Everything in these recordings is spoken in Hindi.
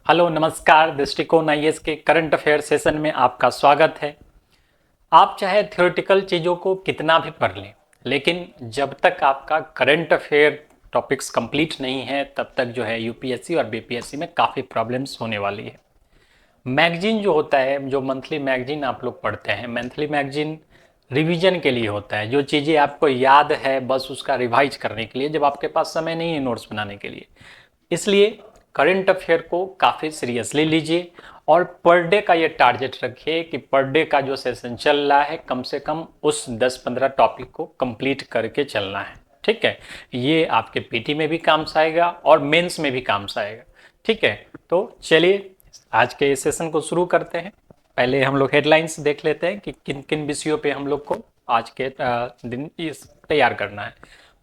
हेलो नमस्कार। दृष्टिकोण आईएएस के करंट अफेयर सेशन में आपका स्वागत है। आप चाहे थ्योरेटिकल चीज़ों को कितना भी पढ़ लें, लेकिन जब तक आपका करंट अफेयर टॉपिक्स कंप्लीट नहीं है तब तक जो है यूपीएससी और बीपीएससी में काफ़ी प्रॉब्लम्स होने वाली है। मैगजीन जो होता है, जो मंथली मैगजीन आप लोग पढ़ते हैं, मंथली मैगजीन रिवीजन के लिए होता है। जो चीज़ें आपको याद है बस उसका रिवाइज करने के लिए, जब आपके पास समय नहीं है नोट्स बनाने के लिए। इसलिए करंट अफेयर को काफ़ी सीरियसली लीजिए और पर डे का ये टारगेट रखिए कि पर डे का जो सेशन चल रहा है कम से कम उस 10-15 टॉपिक को कंप्लीट करके चलना है। ठीक है, ये आपके पीटी में भी काम आएगा और मेंस में भी काम आएगा। ठीक है, तो चलिए आज के इस सेशन को शुरू करते हैं। पहले हम लोग हेडलाइंस देख लेते हैं कि किन किन विषयों पे हम लोग को आज के दिन इस तैयार करना है।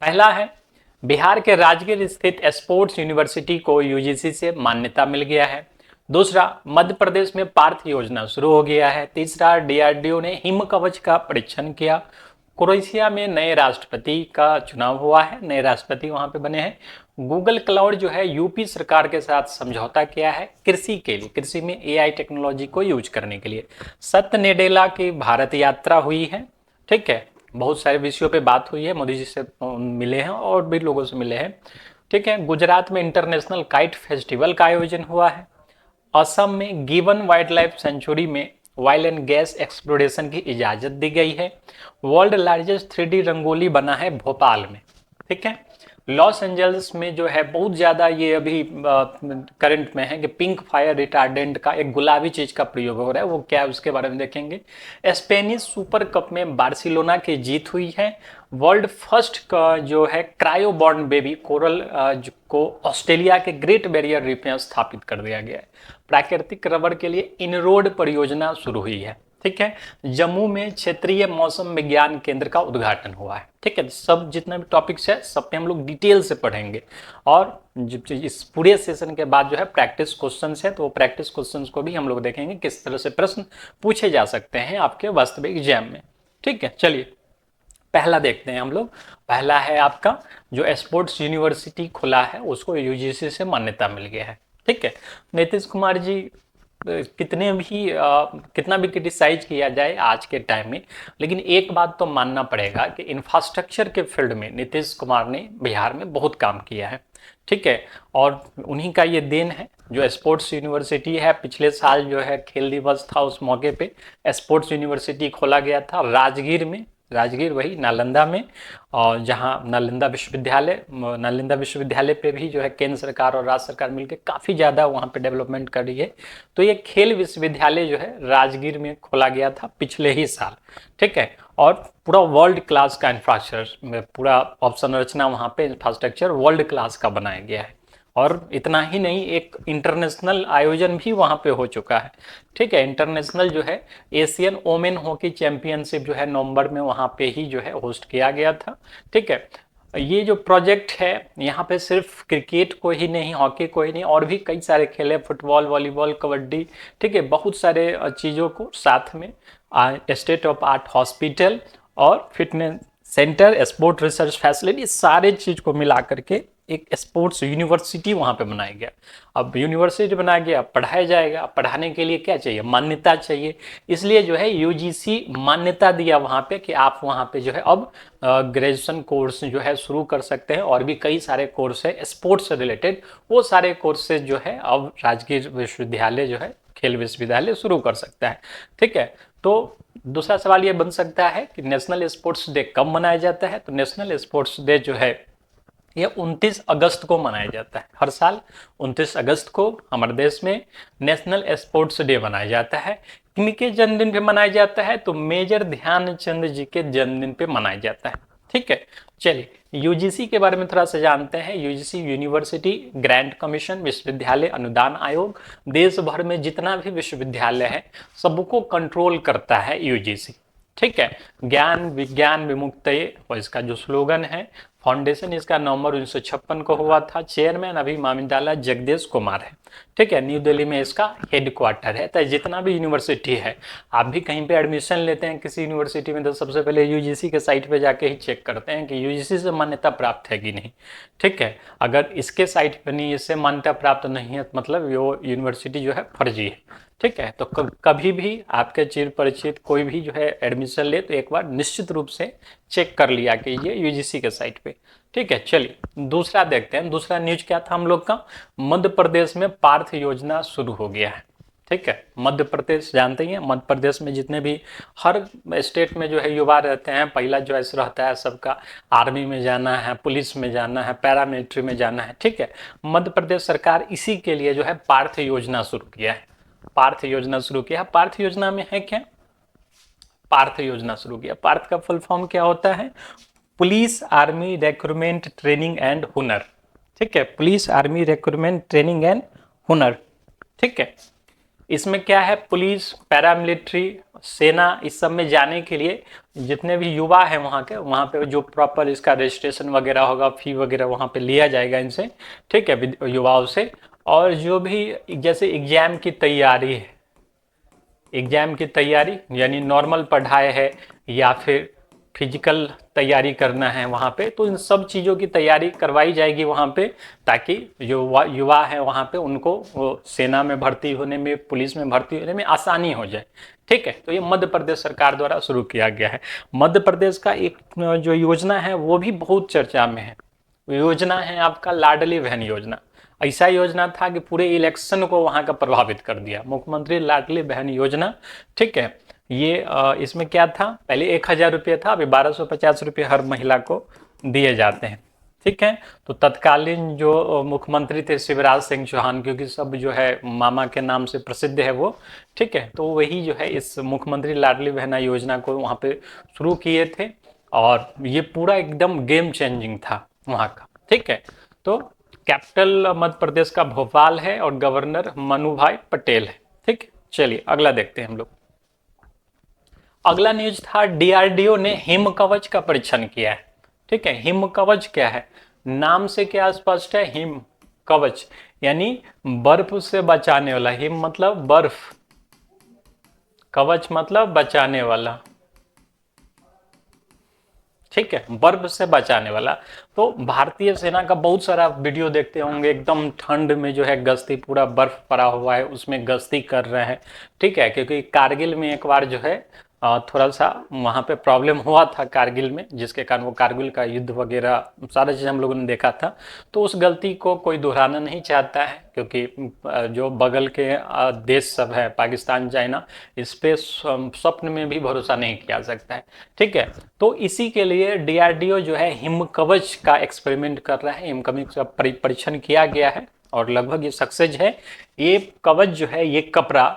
पहला है, बिहार के राजगीर स्थित स्पोर्ट्स यूनिवर्सिटी को यूजीसी से मान्यता मिल गया है। दूसरा, मध्य प्रदेश में पार्थ योजना शुरू हो गया है। तीसरा, डीआरडीओ ने हिम कवच का परीक्षण किया। क्रोएशिया में नए राष्ट्रपति का चुनाव हुआ है, नए राष्ट्रपति वहां पे बने हैं। गूगल क्लाउड जो है यूपी सरकार के साथ समझौता किया है कृषि के लिए, कृषि में एआई टेक्नोलॉजी को यूज करने के लिए। सत्य नेडेला की भारत यात्रा हुई है। ठीक है, बहुत सारे विषयों पे बात हुई है, मोदी जी से मिले हैं और भी लोगों से मिले हैं। ठीक है, गुजरात में इंटरनेशनल काइट फेस्टिवल का आयोजन हुआ है। असम में गिवन वाइल्ड लाइफ सेंचुरी में ऑयल एंड गैस एक्सप्लोरेशन की इजाजत दी गई है। वर्ल्ड लार्जेस्ट 3D रंगोली बना है भोपाल में। ठीक है, लॉस एंजल्स में जो है बहुत ज़्यादा ये अभी करंट में है कि पिंक फायर रिटार्डेंट का एक गुलाबी चीज़ का प्रयोग हो रहा है, वो क्या है उसके बारे में देखेंगे। स्पेनिश सुपर कप में बार्सिलोना की जीत हुई है। वर्ल्ड फर्स्ट का जो है क्रायोबॉर्न बेबी कोरल को ऑस्ट्रेलिया के ग्रेट बैरियर रीफ में स्थापित कर दिया गया है। प्राकृतिक रबर के लिए इनरोड परियोजना शुरू हुई है। ठीक है, जम्मू में क्षेत्रीय मौसम विज्ञान केंद्र का उद्घाटन हुआ है। ठीक है, सब जितने भी टॉपिक्स है सब पे हम लोग डिटेल से पढ़ेंगे और इस पूरे सेशन के बाद जो है प्रैक्टिस क्वेश्चंस है, तो वो प्रैक्टिस क्वेश्चंस को भी हम लोग देखेंगे किस तरह से प्रश्न पूछे जा सकते हैं आपके वास्तविक एग्जाम में। ठीक है, चलिए पहला देखते हैं हम लोग। पहला है आपका जो स्पोर्ट्स यूनिवर्सिटी खुला है उसको यूजीसी से मान्यता मिल गया है। ठीक है, नीतीश कुमार जी कितना भी क्रिटिसाइज किया जाए आज के टाइम में, लेकिन एक बात तो मानना पड़ेगा कि इंफ्रास्ट्रक्चर के फील्ड में नीतीश कुमार ने बिहार में बहुत काम किया है। ठीक है, और उन्हीं का ये देन है जो स्पोर्ट्स यूनिवर्सिटी है। पिछले साल जो है खेल दिवस था, उस मौके पे स्पोर्ट्स यूनिवर्सिटी खोला गया था राजगीर में, राजगीर वही नालंदा में, और जहां नालंदा विश्वविद्यालय पे भी जो है केंद्र सरकार और राज्य सरकार मिलकर काफ़ी ज़्यादा वहाँ पे डेवलपमेंट कर रही है। तो ये खेल विश्वविद्यालय जो है राजगीर में खोला गया था पिछले ही साल। ठीक है, और पूरा वर्ल्ड क्लास का इंफ्रास्ट्रक्चर, पूरा ऑपसंरचना वहाँ पे इंफ्रास्ट्रक्चर वर्ल्ड क्लास का बनाया गया है। और इतना ही नहीं, एक इंटरनेशनल आयोजन भी वहाँ पे हो चुका है। ठीक है, इंटरनेशनल जो है एशियन ओमेन हॉकी चैंपियनशिप जो है नवंबर में वहाँ पे ही जो है होस्ट किया गया था। ठीक है, ये जो प्रोजेक्ट है यहाँ पे सिर्फ क्रिकेट को ही नहीं, हॉकी को ही नहीं, और भी कई सारे खेल है, फुटबॉल, वॉलीबॉल, कबड्डी। ठीक है, बहुत सारे चीज़ों को साथ में स्टेट ऑफ आर्ट हॉस्पिटल और fitness centre, sport research facility, सारे चीज़ को मिला करके एक स्पोर्ट्स यूनिवर्सिटी वहाँ पे बनाया गया। अब यूनिवर्सिटी बनाया गया, पढ़ाया जाएगा। पढ़ाने के लिए क्या चाहिए? मान्यता चाहिए। इसलिए जो है यूजीसी मान्यता दिया वहाँ पे कि आप वहाँ पे जो है अब ग्रेजुएशन कोर्स जो है शुरू कर सकते हैं, और भी कई सारे कोर्स है स्पोर्ट्स से रिलेटेड, वो सारे कोर्सेज जो है अब राजगीर विश्वविद्यालय जो है खेल विश्वविद्यालय शुरू कर सकता है। ठीक है, तो दूसरा सवाल ये बन सकता है कि नेशनल स्पोर्ट्स डे कब मनाया जाता है? तो नेशनल स्पोर्ट्स डे जो है ये 29 अगस्त को मनाया जाता है। हर साल 29 अगस्त को हमारे देश में नेशनल स्पोर्ट्स डे मनाया जाता है। किनके जन्मदिन पे मनाया जाता है? तो मेजर ध्यानचंद जी के जन्मदिन पे मनाया जाता है। ठीक है, चलिए यूजीसी के बारे में थोड़ा सा जानते हैं। यूजीसी यूनिवर्सिटी ग्रांट कमीशन, विश्वविद्यालय अनुदान आयोग, देश भर में जितना भी विश्वविद्यालय है सबको कंट्रोल करता है यूजीसी। ठीक है, ज्ञान विज्ञान विमुक्तये, और इसका जो स्लोगन है फाउंडेशन इसका नवंबर 1956 को हुआ था। चेयरमैन अभी मामिंदाला जगदेश कुमार है। ठीक है, न्यू दिल्ली में इसका हेडक्वार्टर है। तो जितना भी यूनिवर्सिटी है, आप भी कहीं पे एडमिशन लेते हैं किसी यूनिवर्सिटी में, तो सबसे पहले यूजीसी के साइट पे जाके ही चेक करते हैं कि यूजीसी से मान्यता प्राप्त है कि नहीं। ठीक है, अगर इसके साइट पे नहीं, इससे मान्यता प्राप्त नहीं है, मतलब वो यूनिवर्सिटी जो है फर्जी है। ठीक है, तो कभी भी आपके चिर परिचित कोई भी जो है एडमिशन ले, तो एक बार निश्चित रूप से चेक कर लिया कि ये यूजीसी के साइट पे। ठीक है, चलिए दूसरा देखते हैं। दूसरा न्यूज क्या था हम लोग का, मध्य प्रदेश में पार्थ योजना शुरू हो गया है। ठीक है, मध्य प्रदेश जानते ही हैं, मध्य प्रदेश में जितने भी हर स्टेट में जो है युवा रहते हैं, पहला चॉइस रहता है सबका आर्मी में जाना है, पुलिस में जाना है, पैरामिलिट्री में जाना है। ठीक है, मध्य प्रदेश सरकार इसी के लिए जो है पार्थ योजना शुरू किया है। पार्थ योजना शुरू किया। पार्थ योजना में है क्या, पार्थ योजना शुरू किया। पार्थ का फुल फॉर्म क्या होता है, police army recruitment training and हुनर। ठीक है, police army recruitment training and हुनर। ठीक है, इसमें क्या है, पुलिस, पैरामिलिट्री, सेना, इस सब में जाने के लिए जितने भी युवा हैं वहाँ पे जो प्रॉपर इसका रजिस्ट्रेशन वगैरह होगा, फी वगैरह वहाँ पे लिया जाएगा इनसे। ठीक है, युवाओं से। और जो भी जैसे एग्जाम की तैयारी है, एग्जाम की तैयारी यानी नॉर्मल पढ़ाई है या फिर फिजिकल तैयारी करना है वहाँ पे, तो इन सब चीज़ों की तैयारी करवाई जाएगी वहाँ पे, ताकि जो युवा है वहाँ पे उनको वो सेना में भर्ती होने में, पुलिस में भर्ती होने में आसानी हो जाए। ठीक है, तो ये मध्य प्रदेश सरकार द्वारा शुरू किया गया है। मध्य प्रदेश का एक जो योजना है वो भी बहुत चर्चा में है। योजना है आपका लाडली बहन योजना। ऐसा योजना था कि पूरे इलेक्शन को वहां का प्रभावित कर दिया, मुख्यमंत्री लाडली बहन योजना। ठीक है, ये इसमें क्या था, पहले 1000 रुपये था, अभी 1250 रुपये हर महिला को दिए जाते हैं। ठीक है, तो तत्कालीन जो मुख्यमंत्री थे शिवराज सिंह चौहान, क्योंकि सब जो है मामा के नाम से प्रसिद्ध है वो। ठीक है, तो वही जो है इस मुख्यमंत्री लाडली बहना योजना को वहाँ पे शुरू किए थे, और ये पूरा एकदम गेम चेंजिंग था वहाँ का। ठीक है, तो कैपिटल मध्य प्रदेश का भोपाल है और गवर्नर मनु भाई पटेल है। ठीक है, चलिए अगला देखते हैं हम लोग। अगला न्यूज था, डीआरडीओ ने हिम कवच का परीक्षण किया है। ठीक है, हिम कवच क्या है, नाम से क्या स्पष्ट है, हिम कवच यानी बर्फ से बचाने वाला। हिम मतलब बर्फ, कवच मतलब बचाने वाला। ठीक है, बर्फ से बचाने वाला। तो भारतीय सेना का बहुत सारा वीडियो देखते होंगे, एकदम ठंड में जो है गश्ती, पूरा बर्फ पड़ा हुआ है उसमें गश्ती कर रहे हैं। ठीक है, क्योंकि कारगिल में एक बार जो है थोड़ा सा वहाँ पे प्रॉब्लम हुआ था कारगिल में, जिसके कारण वो कारगिल का युद्ध वगैरह सारा चीज़ हम लोगों ने देखा था। तो उस गलती को कोई दोहराना नहीं चाहता है, क्योंकि जो बगल के देश सब है, पाकिस्तान, चाइना, इस पे स्वप्न में भी भरोसा नहीं किया सकता है। ठीक है, तो इसी के लिए डीआरडीओ जो है हिम कवच का एक्सपेरिमेंट कर रहा है। हिम कवच का परीक्षण किया गया है और लगभग ये सक्सेस है। ये कवच जो है, ये कपड़ा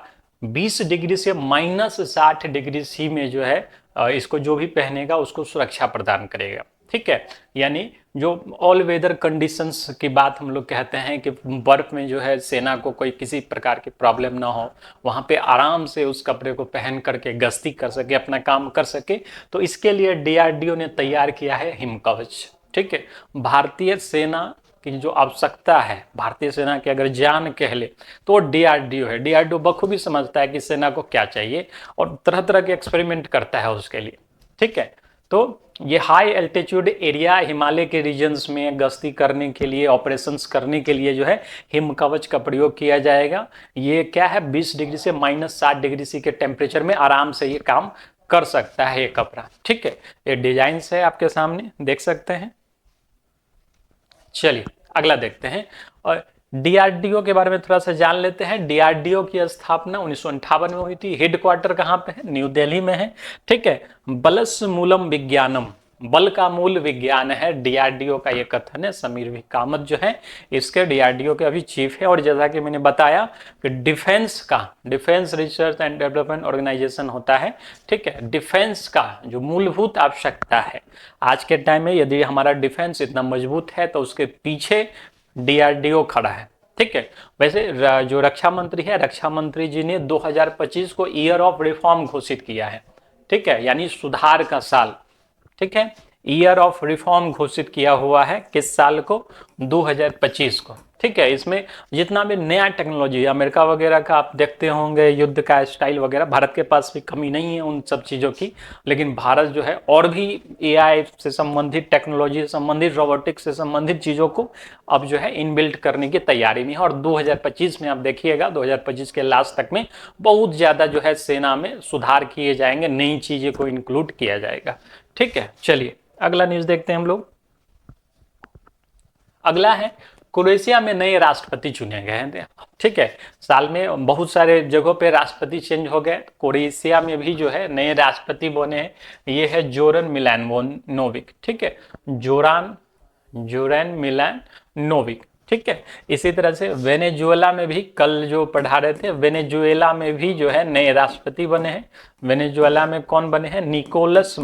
20 डिग्री से -60 डिग्री सी में जो है इसको जो भी पहनेगा उसको सुरक्षा प्रदान करेगा। ठीक है, यानी जो ऑल वेदर कंडीशंस की बात हम लोग कहते हैं कि बर्फ में जो है सेना को कोई किसी प्रकार की प्रॉब्लम ना हो, वहाँ पे आराम से उस कपड़े को पहन करके गश्ती कर सके, अपना काम कर सके। तो इसके लिए डीआरडीओ ने तैयार किया है हिम कवच। ठीक है, भारतीय सेना की जो आवश्यकता है, भारतीय सेना की अगर जान कह ले तो डीआरडीओ है। डीआरडीओ बखूबी समझता है कि सेना को क्या चाहिए और तरह तरह के एक्सपेरिमेंट करता है उसके लिए। ठीक है, तो ये हाई एल्टीट्यूड एरिया, हिमालय के रीजन्स में गश्ती करने के लिए, ऑपरेशंस करने के लिए जो है हिम कवच का प्रयोग किया जाएगा। ये क्या है, 20 डिग्री से -60 डिग्री सी के टेम्परेचर में आराम से ये काम कर सकता है ये कपड़ा। ठीक है, ये डिजाइन है आपके सामने, देख सकते हैं। चलिए अगला देखते हैं और डीआरडीओ के बारे में थोड़ा सा जान लेते हैं। डीआरडीओ की स्थापना 1958 में हुई थी। हेडक्वार्टर कहाँ पे है, न्यू दिल्ली में है। ठीक है, बलस मूलम विज्ञानम, बल का मूल विज्ञान है, डीआरडीओ का ये कथन है। समीर भी कामत जो है इसके डीआरडीओ के अभी चीफ है। और जैसा कि मैंने बताया कि डिफेंस का, defence research and development organisation होता है। ठीक है, डिफेंस का जो मूलभूत आवश्यकता है आज के टाइम में, यदि हमारा डिफेंस इतना मजबूत है तो उसके पीछे डीआरडीओ खड़ा है। ठीक है, वैसे जो रक्षा मंत्री है, रक्षा मंत्री जी ने 2025 को ईयर ऑफ रिफॉर्म घोषित किया है। ठीक है, यानी सुधार का साल। ठीक है, ईयर ऑफ रिफॉर्म घोषित किया हुआ है। किस साल को? 2025 को। ठीक है, इसमें जितना भी नया टेक्नोलॉजी अमेरिका वगैरह का आप देखते होंगे, युद्ध का स्टाइल वगैरह, भारत के पास भी कमी नहीं है उन सब चीज़ों की, लेकिन भारत जो है और भी एआई से संबंधित, टेक्नोलॉजी से संबंधित, रोबोटिक्स से संबंधित चीज़ों को अब जो है इनबिल्ट करने की तैयारी में है। और 2025 में आप देखिएगा, 2025 के लास्ट तक में बहुत ज़्यादा जो है सेना में सुधार किए जाएंगे, नई चीज़ें को इंक्लूड किया जाएगा। ठीक है, चलिए अगला न्यूज़ देखते हैं हम लोग। अगला है, क्रोएशिया में नए राष्ट्रपति चुने गए हैं। ठीक है, साल में बहुत सारे जगहों पे राष्ट्रपति चेंज हो गए, क्रोएशिया में भी जो है नए राष्ट्रपति बने हैं। ये है जोरन मिलानोविक। ठीक है, जोरन मिलानोविक। ठीक है, इसी तरह से वेनेजुएला में भी कल जो पढ़ा रहे थे, वेनेजुएला में भी जो है नए राष्ट्रपति बने हैं। वेनेजुएला में कौन बने हैं? निकोलस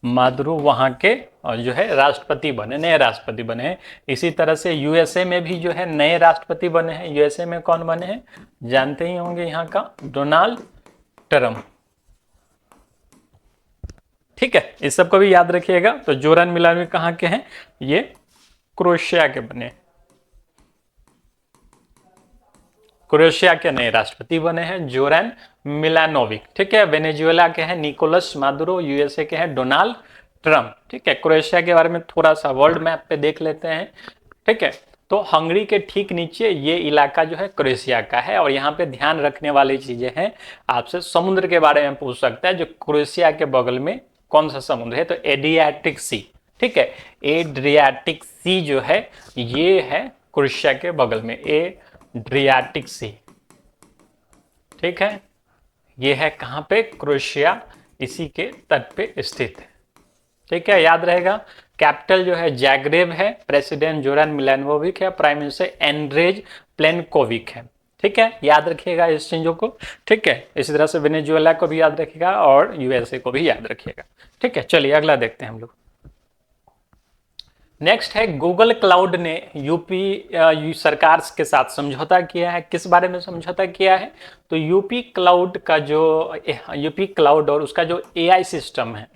मादुरो वहां के जो है राष्ट्रपति बने, नए राष्ट्रपति बने हैं। इसी तरह से यूएसए में भी जो है नए राष्ट्रपति बने हैं। यूएसए में कौन बने हैं? जानते ही होंगे, यहाँ का डोनाल्ड ट्रम्प। ठीक है, इस सबको भी याद रखिएगा। तो जोरन मिलानोविक कहाँ के हैं? ये क्रोएशिया के बने, क्रोएशिया के नए राष्ट्रपति बने हैं जोरन मिलानोविक। ठीक है, वेनेजुएला के हैं निकोलस मादुरो, यूएसए के हैं डोनाल्ड ट्रम्प। ठीक है, क्रोएशिया के बारे में थोड़ा सा वर्ल्ड मैप पे देख लेते हैं। ठीक है, तो हंगरी के ठीक नीचे ये इलाका जो है क्रोएशिया का है। और यहाँ पे ध्यान रखने वाली चीजें हैं, आपसे समुद्र के बारे में पूछ सकता है, जो क्रोएशिया के बगल में कौन सा समुद्र है? तो एड्रियाटिक सी। ठीक है, एड्रियाटिक सी जो है ये है क्रोएशिया के बगल में, एड्रियाटिक सी। ठीक है, ये है कहाँ पे? क्रोएशिया, इसी के तट पे स्थित है। ठीक है, याद रहेगा। कैपिटल जो है जैग्रेब है, प्रेसिडेंट जोरन मिलानोविक है, प्राइम मिनिस्टर एंड्रेज प्लेनकोविक है। ठीक है, याद रखिएगा इस चीजों को। ठीक है, इसी तरह से वेनेजुएला को भी याद रखिएगा और यूएसए को भी याद रखिएगा। ठीक है, चलिए अगला देखते हैं हम लोग। नेक्स्ट है, गूगल क्लाउड ने यूपी सरकार के साथ समझौता किया है। किस बारे में समझौता किया है? तो यूपी क्लाउड और उसका जो एआई सिस्टम है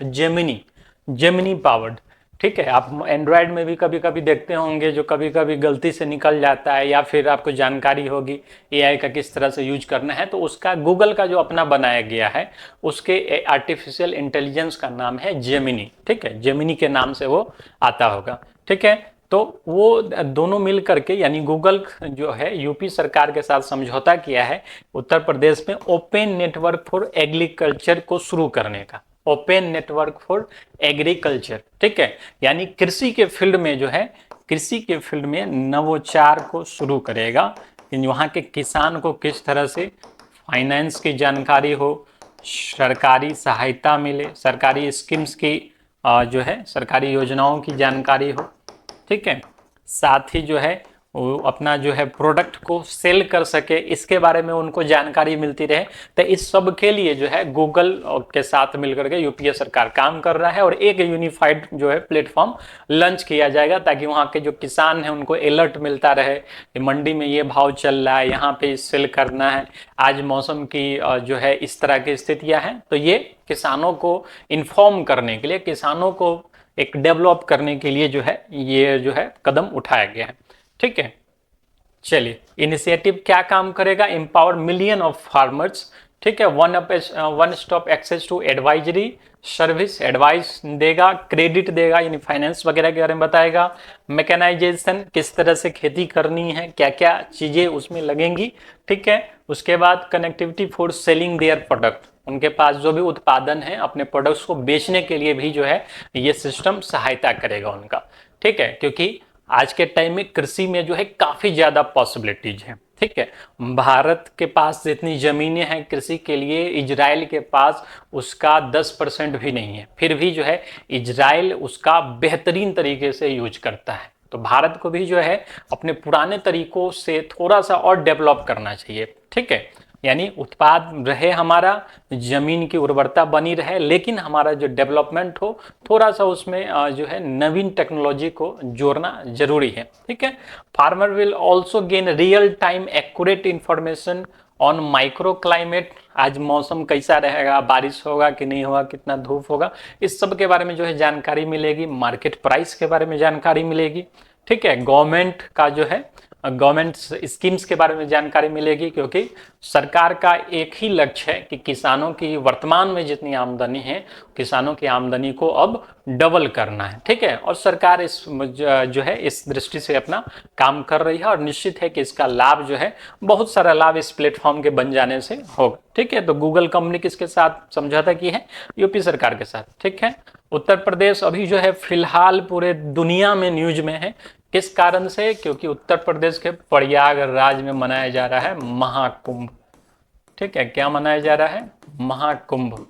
जेमिनी पावर्ड। ठीक है, आप एंड्रॉयड में भी कभी कभी देखते होंगे, जो कभी कभी गलती से निकल जाता है, या फिर आपको जानकारी होगी एआई का किस तरह से यूज करना है, तो उसका गूगल का जो अपना बनाया गया है, उसके आर्टिफिशियल इंटेलिजेंस का नाम है जेमिनी। ठीक है, जेमिनी के नाम से वो आता होगा। ठीक है, तो वो दोनों मिल करके, यानी गूगल जो है यूपी सरकार के साथ समझौता किया है उत्तर प्रदेश में ओपन नेटवर्क फॉर एग्रीकल्चर को शुरू करने का। Open network for agriculture. ठीक है, यानी कृषि के फील्ड में जो है, कृषि के फील्ड में नवोचार को शुरू करेगा। वहाँ के किसान को किस तरह से फाइनेंस की जानकारी हो, सरकारी सहायता मिले, सरकारी स्कीम्स की जो है सरकारी योजनाओं की जानकारी हो। ठीक है, साथ ही जो है वो अपना जो है प्रोडक्ट को सेल कर सके, इसके बारे में उनको जानकारी मिलती रहे। तो इस सब के लिए जो है गूगल के साथ मिलकर के यूपीए सरकार काम कर रहा है, और एक यूनिफाइड जो है प्लेटफॉर्म लॉन्च किया जाएगा, ताकि वहाँ के जो किसान हैं उनको अलर्ट मिलता रहे कि मंडी में ये भाव चल रहा है, यहाँ पे सेल करना है, आज मौसम की जो है इस तरह की स्थितियाँ हैं। तो ये किसानों को इन्फॉर्म करने के लिए, किसानों को एक डेवलप करने के लिए जो है ये जो है कदम उठाया गया है। ठीक है, चलिए इनिशिएटिव क्या काम करेगा? Empower million of farmers. ठीक है, one stop access to advisory service, advice देगा, क्रेडिट देगा, यानी फाइनेंस वगैरह के बारे में बताएगा। मैकेनाइजेशन, किस तरह से खेती करनी है, क्या क्या चीजें उसमें लगेंगी। ठीक है, उसके बाद connectivity for selling their product, उनके पास जो भी उत्पादन है अपने प्रोडक्ट्स को बेचने के लिए भी जो है ये सिस्टम सहायता करेगा उनका। ठीक है, क्योंकि आज के टाइम में कृषि में जो है काफी ज्यादा पॉसिबिलिटीज हैं। ठीक है, भारत के पास जितनी जमीनें हैं कृषि के लिए, इजराइल के पास उसका 10% भी नहीं है, फिर भी जो है इजराइल उसका बेहतरीन तरीके से यूज करता है। तो भारत को भी जो है अपने पुराने तरीकों से थोड़ा सा और डेवलप करना चाहिए। ठीक है, यानी उत्पाद रहे हमारा, जमीन की उर्वरता बनी रहे, लेकिन हमारा जो डेवलपमेंट हो थोड़ा सा उसमें जो है नवीन टेक्नोलॉजी को जोड़ना जरूरी है। ठीक है, farmer will also gain real time accurate information on micro climate, आज मौसम कैसा रहेगा, बारिश होगा कि नहीं होगा, कितना धूप होगा, इस सब के बारे में जो है जानकारी मिलेगी। मार्केट प्राइस के बारे में जानकारी मिलेगी। ठीक है, गवर्नमेंट का जो है गवर्नमेंट स्कीम्स के बारे में जानकारी मिलेगी, क्योंकि सरकार का एक ही लक्ष्य है कि किसानों की वर्तमान में जितनी आमदनी है, किसानों की आमदनी को अब डबल करना है। ठीक है, और सरकार इस जो है इस दृष्टि से अपना काम कर रही है, और निश्चित है कि इसका लाभ जो है, बहुत सारा लाभ इस प्लेटफॉर्म के बन जाने से होगा। ठीक है, तो गूगल कंपनी किसके साथ समझौता की है? यूपी सरकार के साथ। ठीक है, उत्तर प्रदेश अभी जो है फिलहाल पूरे दुनिया में न्यूज में है। किस कारण से? क्योंकि उत्तर प्रदेश के प्रयागराज में मनाया जा रहा है महाकुंभ। ठीक है, क्या मनाया जा रहा है? महाकुंभ।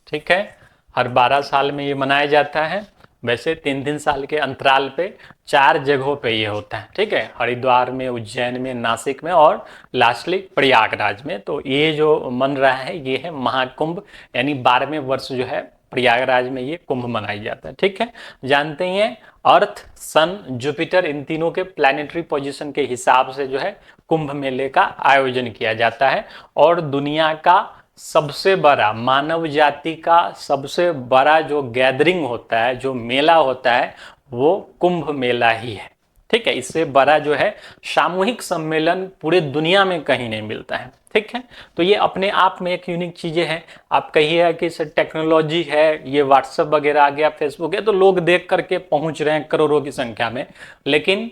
ठीक है, हर 12 साल में ये मनाया जाता है। वैसे 3-3 साल के अंतराल पे 4 जगहों पे ये होता है। ठीक है, हरिद्वार में, उज्जैन में, नासिक में और लास्टली प्रयागराज में। तो ये जो मन रहा है ये है महाकुंभ, यानी 12वें वर्ष जो है प्रयागराज में ये कुंभ मनाया जाता है। ठीक है, जानते ही हैं अर्थ, सन, जुपिटर, इन तीनों के प्लैनेटरी पोजीशन के हिसाब से जो है कुंभ मेले का आयोजन किया जाता है। और दुनिया का सबसे बड़ा, मानव जाति का सबसे बड़ा जो गैदरिंग होता है, जो मेला होता है, वो कुंभ मेला ही है। ठीक है, इससे बड़ा जो है सामूहिक सम्मेलन पूरे दुनिया में कहीं नहीं मिलता है। ठीक है, तो ये अपने आप में एक यूनिक चीजें हैं। आप कहिए कि सर टेक्नोलॉजी है, ये व्हाट्सएप वगैरह आ गया, फेसबुक है, तो लोग देख करके पहुंच रहे हैं करोड़ों की संख्या में। लेकिन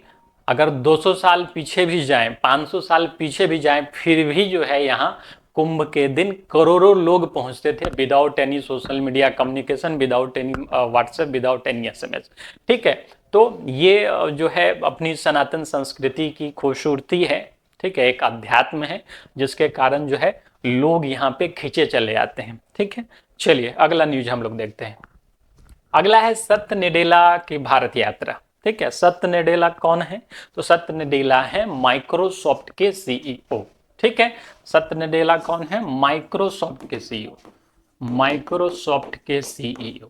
अगर 200 साल पीछे भी जाएं, 500 साल पीछे भी जाएं, फिर भी जो है यहाँ कुंभ के दिन करोड़ों लोग पहुंचते थे, without any social media communication, without any WhatsApp, without any SMS. ठीक है, तो ये जो है अपनी सनातन संस्कृति की खूबसूरती है। ठीक है, एक अध्यात्म है जिसके कारण जो है लोग यहाँ पे खींचे चले आते हैं। ठीक है, चलिए अगला न्यूज हम लोग देखते हैं। अगला है सत्य नडेला की भारत यात्रा। ठीक है, सत्य नडेला कौन है? तो सत्य नडेला है माइक्रोसॉफ्ट के सीईओ। ठीक है, सत्य नडेला कौन है? माइक्रोसॉफ्ट के सीईओ। माइक्रोसॉफ्ट के सीईओ।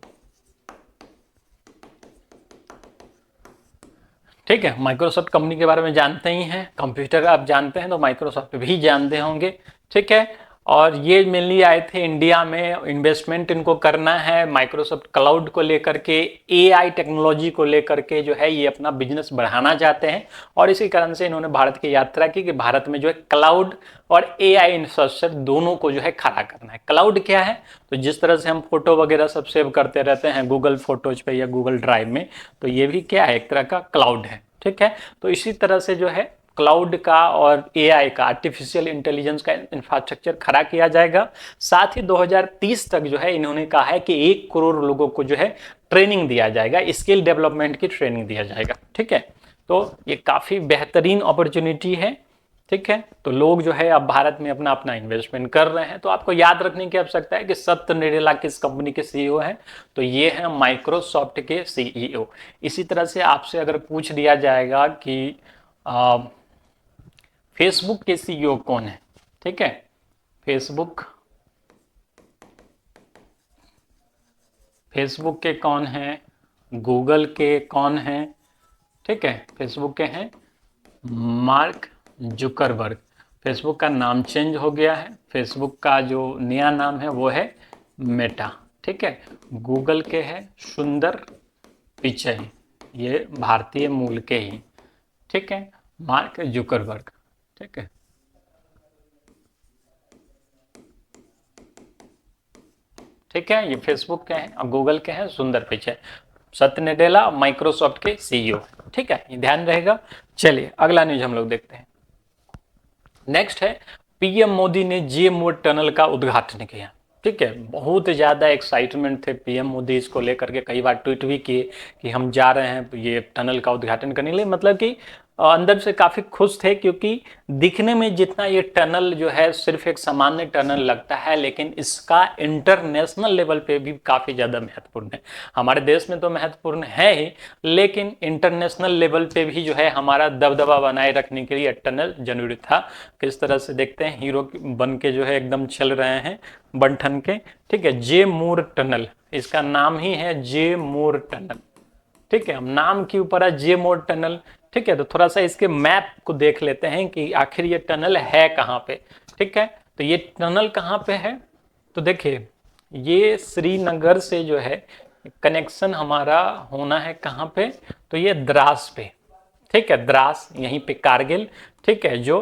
ठीक है, माइक्रोसॉफ्ट कंपनी के बारे में जानते ही हैं, कंप्यूटर आप जानते हैं तो माइक्रोसॉफ्ट भी जानते होंगे। ठीक है, और ये मेनली आए थे इंडिया में, इन्वेस्टमेंट इनको करना है माइक्रोसॉफ्ट क्लाउड को लेकर के, एआई टेक्नोलॉजी को लेकर के जो है ये अपना बिजनेस बढ़ाना चाहते हैं। और इसी कारण से इन्होंने भारत की यात्रा की कि भारत में जो है क्लाउड और एआई इंफ्रास्ट्रक्चर दोनों को जो है खड़ा करना है। क्लाउड क्या है? तो जिस तरह से हम फोटो वगैरह सब सेव करते रहते हैं गूगल फोटोज पे या गूगल ड्राइव में, तो ये भी क्या है? एक तरह का क्लाउड है। ठीक है, तो इसी तरह से जो है क्लाउड का और एआई का, आर्टिफिशियल इंटेलिजेंस का इंफ्रास्ट्रक्चर खड़ा किया जाएगा। साथ ही 2030 तक जो है इन्होंने कहा है कि 1 करोड़ लोगों को जो है ट्रेनिंग दिया जाएगा, स्किल डेवलपमेंट की ट्रेनिंग दिया जाएगा। ठीक है, तो ये काफ़ी बेहतरीन अपॉर्चुनिटी है। ठीक है, तो लोग जो है अब भारत में अपना अपना इन्वेस्टमेंट कर रहे हैं। तो आपको याद रखने की आवश्यकता है कि सत्य नडेला किस कंपनी के सीईओ हैं? तो ये है माइक्रोसॉफ्ट के सीईओ। इसी तरह से आपसे अगर पूछ दिया जाएगा कि फेसबुक के सीईओ कौन है? ठीक है, फेसबुक के कौन है? गूगल के कौन है? ठीक है, फेसबुक के हैं मार्क जुकरबर्ग। फेसबुक का नाम चेंज हो गया है, फेसबुक का जो नया नाम है वो है मेटा। ठीक है, गूगल के है सुंदर पिचई, ये भारतीय मूल के ही। ठीक है, मार्क जुकरबर्ग। ठीक है, ठीक है, ये फेसबुक के हैं और गूगल के हैं सुंदर पिचई। सत्य नडेला माइक्रोसॉफ्ट के सीईओ। ठीक है, ये ध्यान रहेगा। चलिए अगला न्यूज हम लोग देखते हैं। नेक्स्ट है पीएम मोदी ने जे मोड टनल का उद्घाटन किया। ठीक है, बहुत ज़्यादा एक्साइटमेंट थे पीएम मोदी इसको लेकर के, कई बार ट्वीट भी किए कि हम जा रहे हैं ये टनल का उद्घाटन करने के लिए। मतलब कि अंदर से काफ़ी खुश थे, क्योंकि दिखने में जितना ये टनल जो है सिर्फ एक सामान्य टनल लगता है, लेकिन इसका इंटरनेशनल लेवल पे भी काफ़ी ज़्यादा महत्वपूर्ण है। हमारे देश में तो महत्वपूर्ण है ही, लेकिन इंटरनेशनल लेवल पे भी जो है हमारा दबदबा बनाए रखने के लिए टनल जरूरी था। किस तरह से देखते हैं, हीरो बन के जो है एकदम चल रहे हैं बनठन के। ठीक है, जे मोर टनल, इसका नाम ही है जे मोर टनल। ठीक है, नाम के ऊपर है जे मोर टनल। ठीक है, तो थोड़ा सा इसके मैप को देख लेते हैं कि आखिर ये टनल है कहाँ पे। ठीक है, तो ये टनल कहाँ पे है, तो देखिए ये श्रीनगर से जो है कनेक्शन हमारा होना है कहाँ पे, तो ये द्रास पे। ठीक है, द्रास यहीं पे कारगिल, ठीक है, जो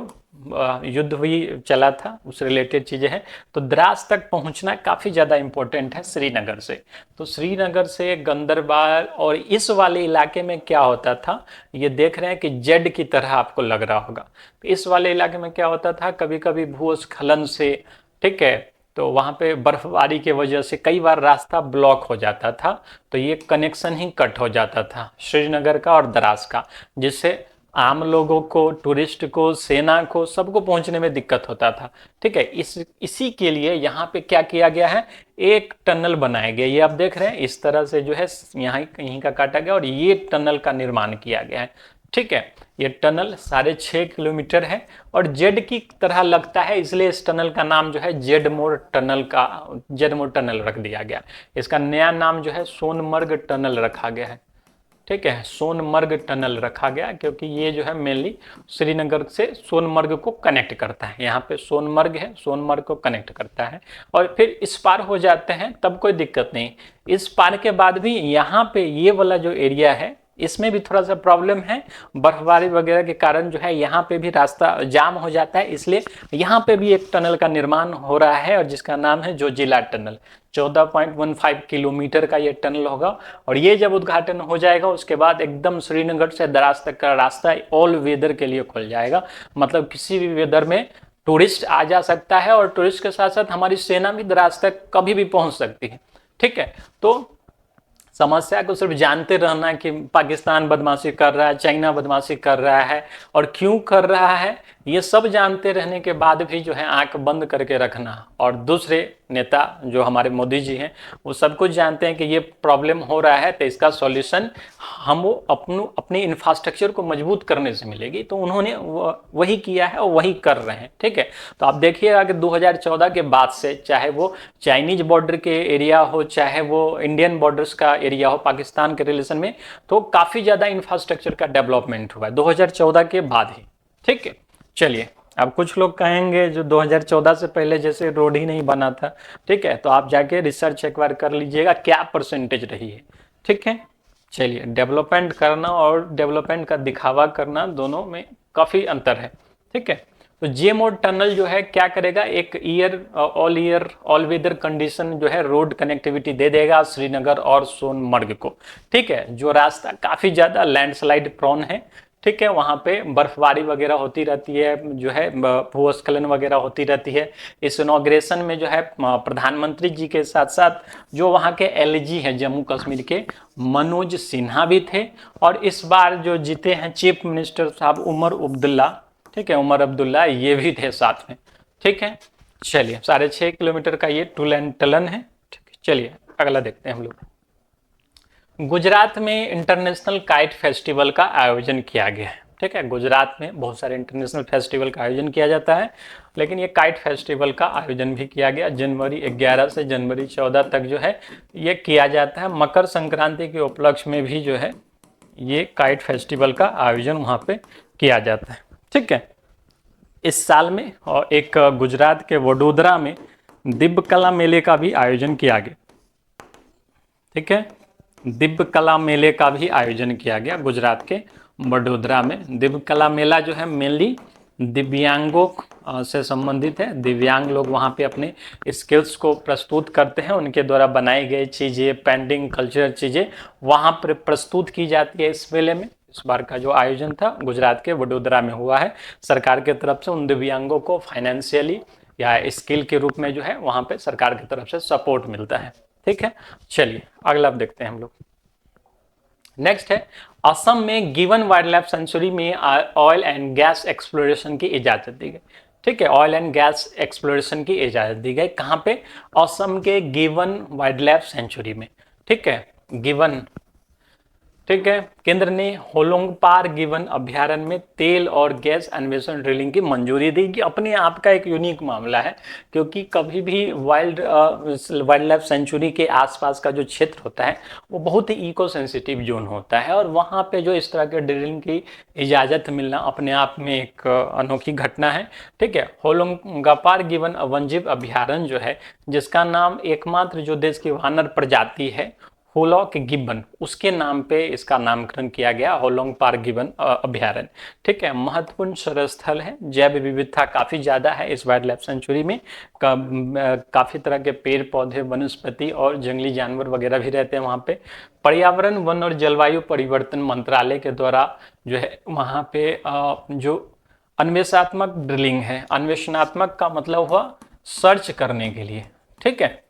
युद्ध हुई चला था उस रिलेटेड चीजें हैं। तो द्रास तक पहुंचना काफी ज्यादा इंपॉर्टेंट है श्रीनगर से। तो श्रीनगर से गंदरबाल और इस वाले इलाके में क्या होता था, ये देख रहे हैं कि जेड की तरह आपको लग रहा होगा। तो इस वाले इलाके में क्या होता था, कभी कभी भूस्खलन से, ठीक है, तो वहां पे बर्फबारी के वजह से कई बार रास्ता ब्लॉक हो जाता था, तो ये कनेक्शन ही कट हो जाता था श्रीनगर का और द्रास का, जिससे आम लोगों को, टूरिस्ट को, सेना को, सबको पहुंचने में दिक्कत होता था। ठीक है, इसी के लिए यहाँ पे क्या किया गया है, एक टनल बनाया गया। ये आप देख रहे हैं इस तरह से जो है यहाँ कहीं का काटा गया और ये टनल का निर्माण किया गया है। ठीक है, ये टनल 6.5 किलोमीटर है और जेड की तरह लगता है, इसलिए इस टनल का नाम जो है जेडमोर टनल रख दिया गया। इसका नया नाम जो है सोनमर्ग टनल रखा गया है। ठीक है, सोनमर्ग टनल रखा गया क्योंकि ये जो है मेनली श्रीनगर से सोनमर्ग को कनेक्ट करता है। यहाँ पे सोनमर्ग है, सोनमर्ग को कनेक्ट करता है और फिर इस पार हो जाते हैं तब कोई दिक्कत नहीं। इस पार के बाद भी यहाँ पे ये वाला जो एरिया है इसमें भी थोड़ा सा प्रॉब्लम है, बर्फबारी वगैरह के कारण जो है यहाँ पे भी रास्ता जाम हो जाता है, इसलिए यहाँ पे भी एक टनल का निर्माण हो रहा है और जिसका नाम है जोजिला टनल। 14.15 किलोमीटर का ये टनल होगा और ये जब उद्घाटन हो जाएगा उसके बाद एकदम श्रीनगर से द्रास तक का रास्ता ऑल वेदर के लिए खुल जाएगा। मतलब किसी भी वेदर में टूरिस्ट आ जा सकता है और टूरिस्ट के साथ साथ हमारी सेना भी द्रास तक कभी भी पहुंच सकती है। ठीक है, तो समस्या को सिर्फ जानते रहना कि पाकिस्तान बदमाशी कर रहा है, चाइना बदमाशी कर रहा है और क्यों कर रहा है, ये सब जानते रहने के बाद भी जो है आंख बंद करके रखना। और दूसरे नेता जो हमारे मोदी जी हैं वो सब कुछ जानते हैं कि ये प्रॉब्लम हो रहा है, तो इसका सॉल्यूशन हम वो अपने इंफ्रास्ट्रक्चर को मजबूत करने से मिलेगी। तो उन्होंने वही किया है और वही कर रहे हैं। ठीक है, तो आप देखिएगा कि 2014 के बाद से, चाहे वो चाइनीज बॉर्डर के एरिया हो, चाहे वो इंडियन बॉर्डर्स का एरिया हो पाकिस्तान के रिलेशन में, तो काफ़ी ज़्यादा इंफ्रास्ट्रक्चर का डेवलपमेंट हुआ है 2014 के बाद ही। ठीक है, चलिए, अब कुछ लोग कहेंगे जो 2014 से पहले जैसे रोड ही नहीं बना था। ठीक है, तो आप जाके रिसर्च एक बार कर लीजिएगा क्या परसेंटेज रही है। ठीक है, चलिए, डेवलपमेंट करना और डेवलपमेंट का दिखावा करना दोनों में काफ़ी अंतर है। ठीक है, तो जेमोड टनल जो है क्या करेगा, एक ऑल वेदर कंडीशन जो है रोड कनेक्टिविटी दे देगा श्रीनगर और सोनमर्ग को। ठीक है, जो रास्ता काफ़ी ज़्यादा लैंडस्लाइड प्रोन है। ठीक है, वहाँ पे बर्फबारी वगैरह होती रहती है, जो है भूस्खलन वगैरह होती रहती है। इस इनॉग्रेशन में जो है प्रधानमंत्री जी के साथ साथ जो वहाँ के एलजी हैं जम्मू कश्मीर के, मनोज सिन्हा भी थे और इस बार जो जीते हैं चीफ मिनिस्टर साहब उमर अब्दुल्ला, ठीक है, उमर अब्दुल्ला, ये भी थे साथ में। ठीक है, चलिए, 6.5 किलोमीटर का ये टू लेन टनल है। ठीक है, चलिए अगला देखते हैं हम लोग। गुजरात में इंटरनेशनल काइट फेस्टिवल का आयोजन किया गया है। ठीक है, गुजरात में बहुत सारे इंटरनेशनल फेस्टिवल का आयोजन किया जाता है, लेकिन ये काइट फेस्टिवल का आयोजन भी किया गया। जनवरी 11 से जनवरी 14 तक जो है ये किया जाता है। मकर संक्रांति के उपलक्ष्य में भी जो है ये काइट फेस्टिवल का आयोजन वहाँ पे किया जाता है। ठीक है, इस साल में और एक गुजरात के वडोदरा में दिव्य कला मेले का भी आयोजन किया गया। ठीक है, दिव्य कला मेले का भी आयोजन किया गया गुजरात के वडोदरा में। दिव्य कला मेला जो है मेनली दिव्यांगों से संबंधित है। दिव्यांग लोग वहाँ पे अपने स्किल्स को प्रस्तुत करते हैं, उनके द्वारा बनाई गई चीज़ें, पेंटिंग, कल्चरल चीज़ें वहाँ पर प्रस्तुत की जाती है इस मेले में। इस बार का जो आयोजन था गुजरात के वडोदरा में हुआ है। सरकार के तरफ से उन दिव्यांगों को फाइनेंशियली या स्किल के रूप में जो है वहाँ पे सरकार की तरफ से सपोर्ट मिलता है। ठीक है, चलिए अगला आप देखते हैं हम लोग। नेक्स्ट है, असम में गिवन वाइल्ड लाइफ सेंचुरी में ऑयल एंड गैस एक्सप्लोरेशन की इजाजत दी गई। ठीक है, ऑयल एंड गैस एक्सप्लोरेशन की इजाजत दी गई कहाँ पे, असम के गिवन वाइल्ड लाइफ सेंचुरी में। ठीक है, गिवन ठीक है। केंद्र ने होलोंगपार गिवन अभ्यारण्य में तेल और गैस अन्वेषण ड्रिलिंग की मंजूरी दी। कि अपने आप का एक यूनिक मामला है, क्योंकि कभी भी वाइल्ड लाइफ सेंचुरी के आसपास का जो क्षेत्र होता है वो बहुत ही इको सेंसिटिव जोन होता है, और वहाँ पे जो इस तरह के ड्रिलिंग की इजाज़त मिलना अपने आप में एक अनोखी घटना है। ठीक है। होलोंगापार गिवन वन्यजीव अभ्यारण्य जो है, जिसका नाम एकमात्र जो देश की वानर प्रजाति है होलॉक गिब्बन, उसके नाम पे इसका नामकरण किया गया, होलोंगपार गिब्बन अभ्यारण्य। ठीक है। महत्वपूर्ण सर्वे स्थल है, जैव विविधता काफी ज्यादा है इस वाइल्ड लाइफ सेंचुरी में। काफी तरह के पेड़ पौधे, वनस्पति और जंगली जानवर वगैरह भी रहते हैं वहाँ पे। पर्यावरण, वन और जलवायु परिवर्तन मंत्रालय के द्वारा जो है वहाँ पे जो अन्वेषणात्मक ड्रिलिंग है, अन्वेषणात्मक का मतलब हुआ सर्च करने के लिए। ठीक है।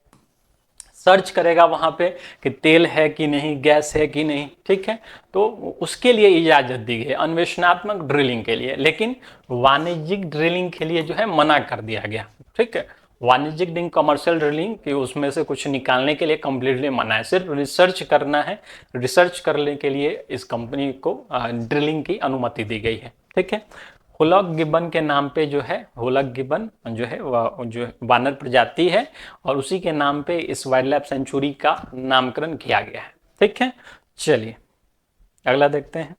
सर्च करेगा वहाँ पे कि तेल है कि नहीं, गैस है कि नहीं। ठीक है। तो उसके लिए इजाज़त दी गई अन्वेषणात्मक ड्रिलिंग के लिए, लेकिन वाणिज्यिक ड्रिलिंग के लिए जो है मना कर दिया गया। ठीक है। वाणिज्यिक ड्रिलिंग, कमर्शियल ड्रिलिंग कि उसमें से कुछ निकालने के लिए कम्प्लीटली मना है, सिर्फ रिसर्च करना है। रिसर्च करने के लिए इस कंपनी को ड्रिलिंग की अनुमति दी गई है। ठीक है। होलॉक गिब्बन के नाम पे जो है, होलॉक गिब्बन जो है जो वानर प्रजाति है, और उसी के नाम पे इस वाइल्ड लाइफ सेंचुरी का नामकरण किया गया है। ठीक है। चलिए अगला देखते हैं।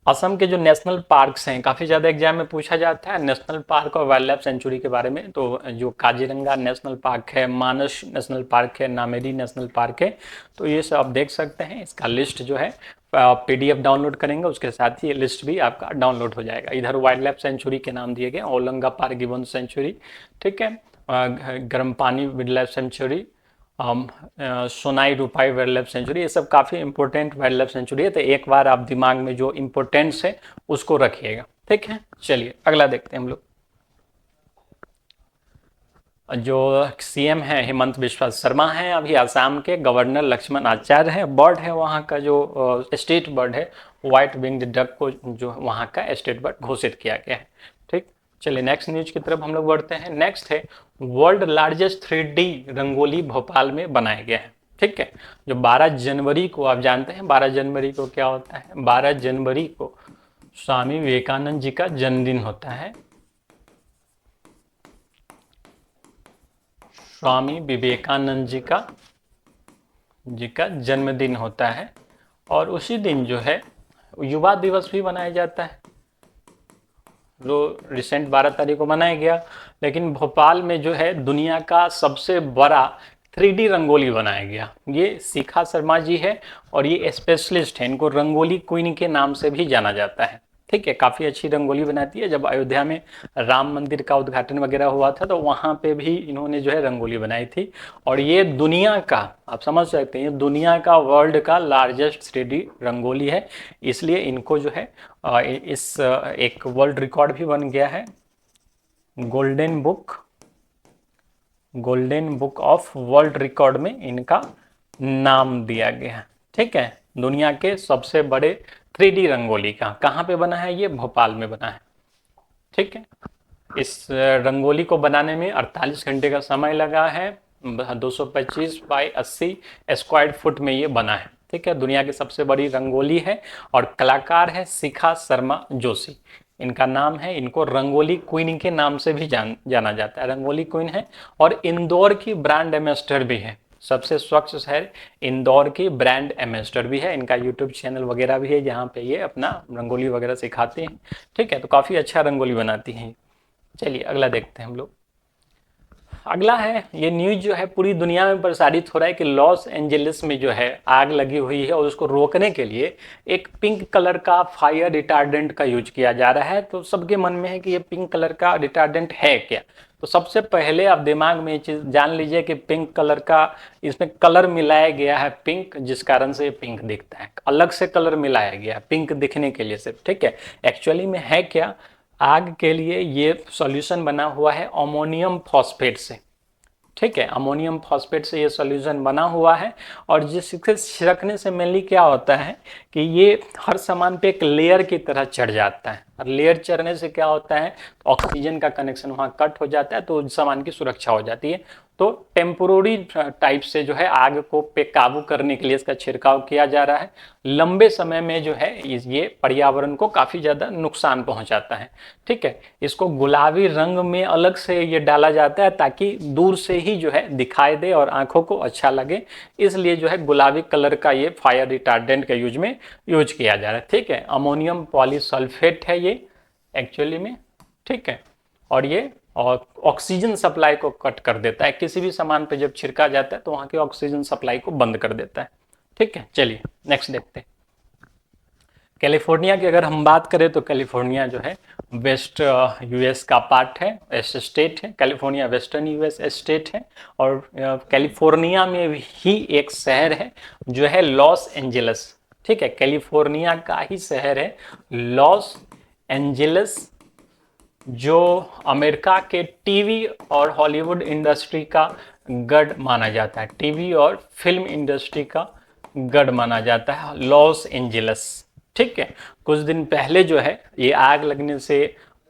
असम के जो नेशनल पार्क्स हैं, काफ़ी ज़्यादा एग्जाम में पूछा जाता है नेशनल पार्क और वाइल्ड लाइफ सेंचुरी के बारे में। तो जो काजीरंगा नेशनल पार्क है, मानस नेशनल पार्क है, नामेरी नेशनल पार्क है, तो ये सब आप देख सकते हैं। इसका लिस्ट जो है PDF डाउनलोड करेंगे, उसके साथ ही ये लिस्ट भी आपका डाउनलोड हो जाएगा। इधर वाइल्ड लाइफ सेंचुरी के नाम दिए गए, होलोंगापार गिब्बन सेंचुरी। ठीक है। गर्म पानी वाइल्ड लाइफ सेंचुरी, सोनाई रूपाई वाइल्ड लाइफ सेंचुरी, ये सब काफ़ी इंपॉर्टेंट वाइल्ड लाइफ सेंचुरी है। तो एक बार आप दिमाग में जो इंपॉर्टेंस है उसको रखिएगा। ठीक है। चलिए अगला देखते हैं हम लोग। जो CM है हिमंत बिस्वा शर्मा है, अभी आसाम के गवर्नर लक्ष्मण आचार्य है। बर्ड है वहाँ का जो स्टेट बर्ड है, व्हाइट विंग्ड डक को जो वहाँ का स्टेट बर्ड घोषित किया गया है। ठीक। चलिए नेक्स्ट न्यूज की तरफ हम लोग बढ़ते हैं। नेक्स्ट है world largest 3D rangoli Bhopal में बनाया गया है। ठीक है। जो 12 जनवरी को, आप जानते हैं 12 जनवरी को क्या होता है? 12 जनवरी को स्वामी विवेकानंद जी का जन्मदिन होता है। स्वामी विवेकानंद जी का जन्मदिन होता है, और उसी दिन जो है युवा दिवस भी मनाया जाता है, जो रिसेंट 12 तारीख को मनाया गया। लेकिन भोपाल में जो है दुनिया का सबसे बड़ा 3D रंगोली बनाया गया। ये शिखा शर्मा जी है, और ये स्पेशलिस्ट है, इनको रंगोली क्वीन के नाम से भी जाना जाता है। ठीक है। काफ़ी अच्छी रंगोली बनाती है। जब अयोध्या में राम मंदिर का उद्घाटन वगैरह हुआ था, तो वहाँ पे भी इन्होंने जो है रंगोली बनाई थी। और ये दुनिया का, आप समझ सकते हैं, दुनिया का, वर्ल्ड का लार्जेस्ट 3D रंगोली है। इसलिए इनको जो है इस एक वर्ल्ड रिकॉर्ड भी बन गया है, golden book of world record में इनका नाम दिया गया है। ठीक है। दुनिया के सबसे बड़े 3D रंगोली का कहाँ पे बना है? ये भोपाल में बना है। ठीक है। इस रंगोली को बनाने में 48 घंटे का समय लगा है। 225 बाई 80 स्क्वायर फुट में ये बना है। ठीक है। दुनिया की सबसे बड़ी रंगोली है, और कलाकार है शिखा शर्मा जोशी, इनका नाम है। इनको रंगोली क्वीन के नाम से भी जाना जाता है, रंगोली क्वीन है। और इंदौर की ब्रांड एम्बेसडर भी है, सबसे स्वच्छ शहर इंदौर की ब्रांड एम्बेसडर भी है। इनका यूट्यूब चैनल वगैरह भी है, जहाँ पे ये अपना रंगोली वगैरह सिखाते हैं। ठीक है। तो काफ़ी अच्छा रंगोली बनाती हैं। चलिए अगला देखते हैं हम लोग। अगला है, ये न्यूज जो है पूरी दुनिया में प्रसारित हो रहा है कि लॉस एंजलिस में जो है आग लगी हुई है, और उसको रोकने के लिए एक पिंक कलर का फायर रिटार्डेंट का यूज किया जा रहा है। तो सबके मन में है कि ये पिंक कलर का रिटार्डेंट है क्या? तो सबसे पहले आप दिमाग में ये चीज़ जान लीजिए कि पिंक कलर का, इसमें कलर मिलाया गया है पिंक, जिस कारण से ये पिंक दिखता है। अलग से कलर मिलाया गया है पिंक दिखने के लिए सिर्फ। ठीक है। एक्चुअली में है क्या, आग के लिए ये सॉल्यूशन बना हुआ है अमोनियम फॉस्फेट से। ठीक है। अमोनियम फॉस्फेट से ये सॉल्यूशन बना हुआ है, और जिससे छिड़कने से मेनली क्या होता है कि ये हर सामान पे एक लेयर की तरह चढ़ जाता है। और लेयर चढ़ने से क्या होता है, ऑक्सीजन का कनेक्शन वहाँ कट हो जाता है, तो सामान की सुरक्षा हो जाती है। तो टेम्पोररी टाइप से जो है आग को पे काबू करने के लिए इसका छिड़काव किया जा रहा है। लंबे समय में जो है ये पर्यावरण को काफ़ी ज़्यादा नुकसान पहुंचाता है। ठीक है, इसको गुलाबी रंग में अलग से ये डाला जाता है ताकि दूर से ही जो है दिखाई दे और आंखों को अच्छा लगे, इसलिए जो है गुलाबी कलर का ये फायर रिटार्डेंट के यूज किया जा रहा है। ठीक है, अमोनियम पॉलीसल्फेट है ये एक्चुअली में। ठीक है, और ये और ऑक्सीजन सप्लाई को कट कर देता है, किसी भी सामान पे जब छिड़का जाता है तो वहाँ की ऑक्सीजन सप्लाई को बंद कर देता है। ठीक है, चलिए नेक्स्ट देखते हैं। कैलिफोर्निया की अगर हम बात करें तो कैलिफोर्निया जो है वेस्ट यूएस का पार्ट है, स्टेट है। कैलिफोर्निया वेस्टर्न यूएस स्टेट है। और कैलिफोर्निया में ही एक शहर है जो है लॉस एंजलस। ठीक है, कैलिफोर्निया का ही शहर है लॉस एंजलस, जो अमेरिका के टीवी और हॉलीवुड इंडस्ट्री का गढ़ माना जाता है। टीवी और फिल्म इंडस्ट्री का गढ़ माना जाता है लॉस एंजलस। ठीक है, कुछ दिन पहले जो है ये आग लगने से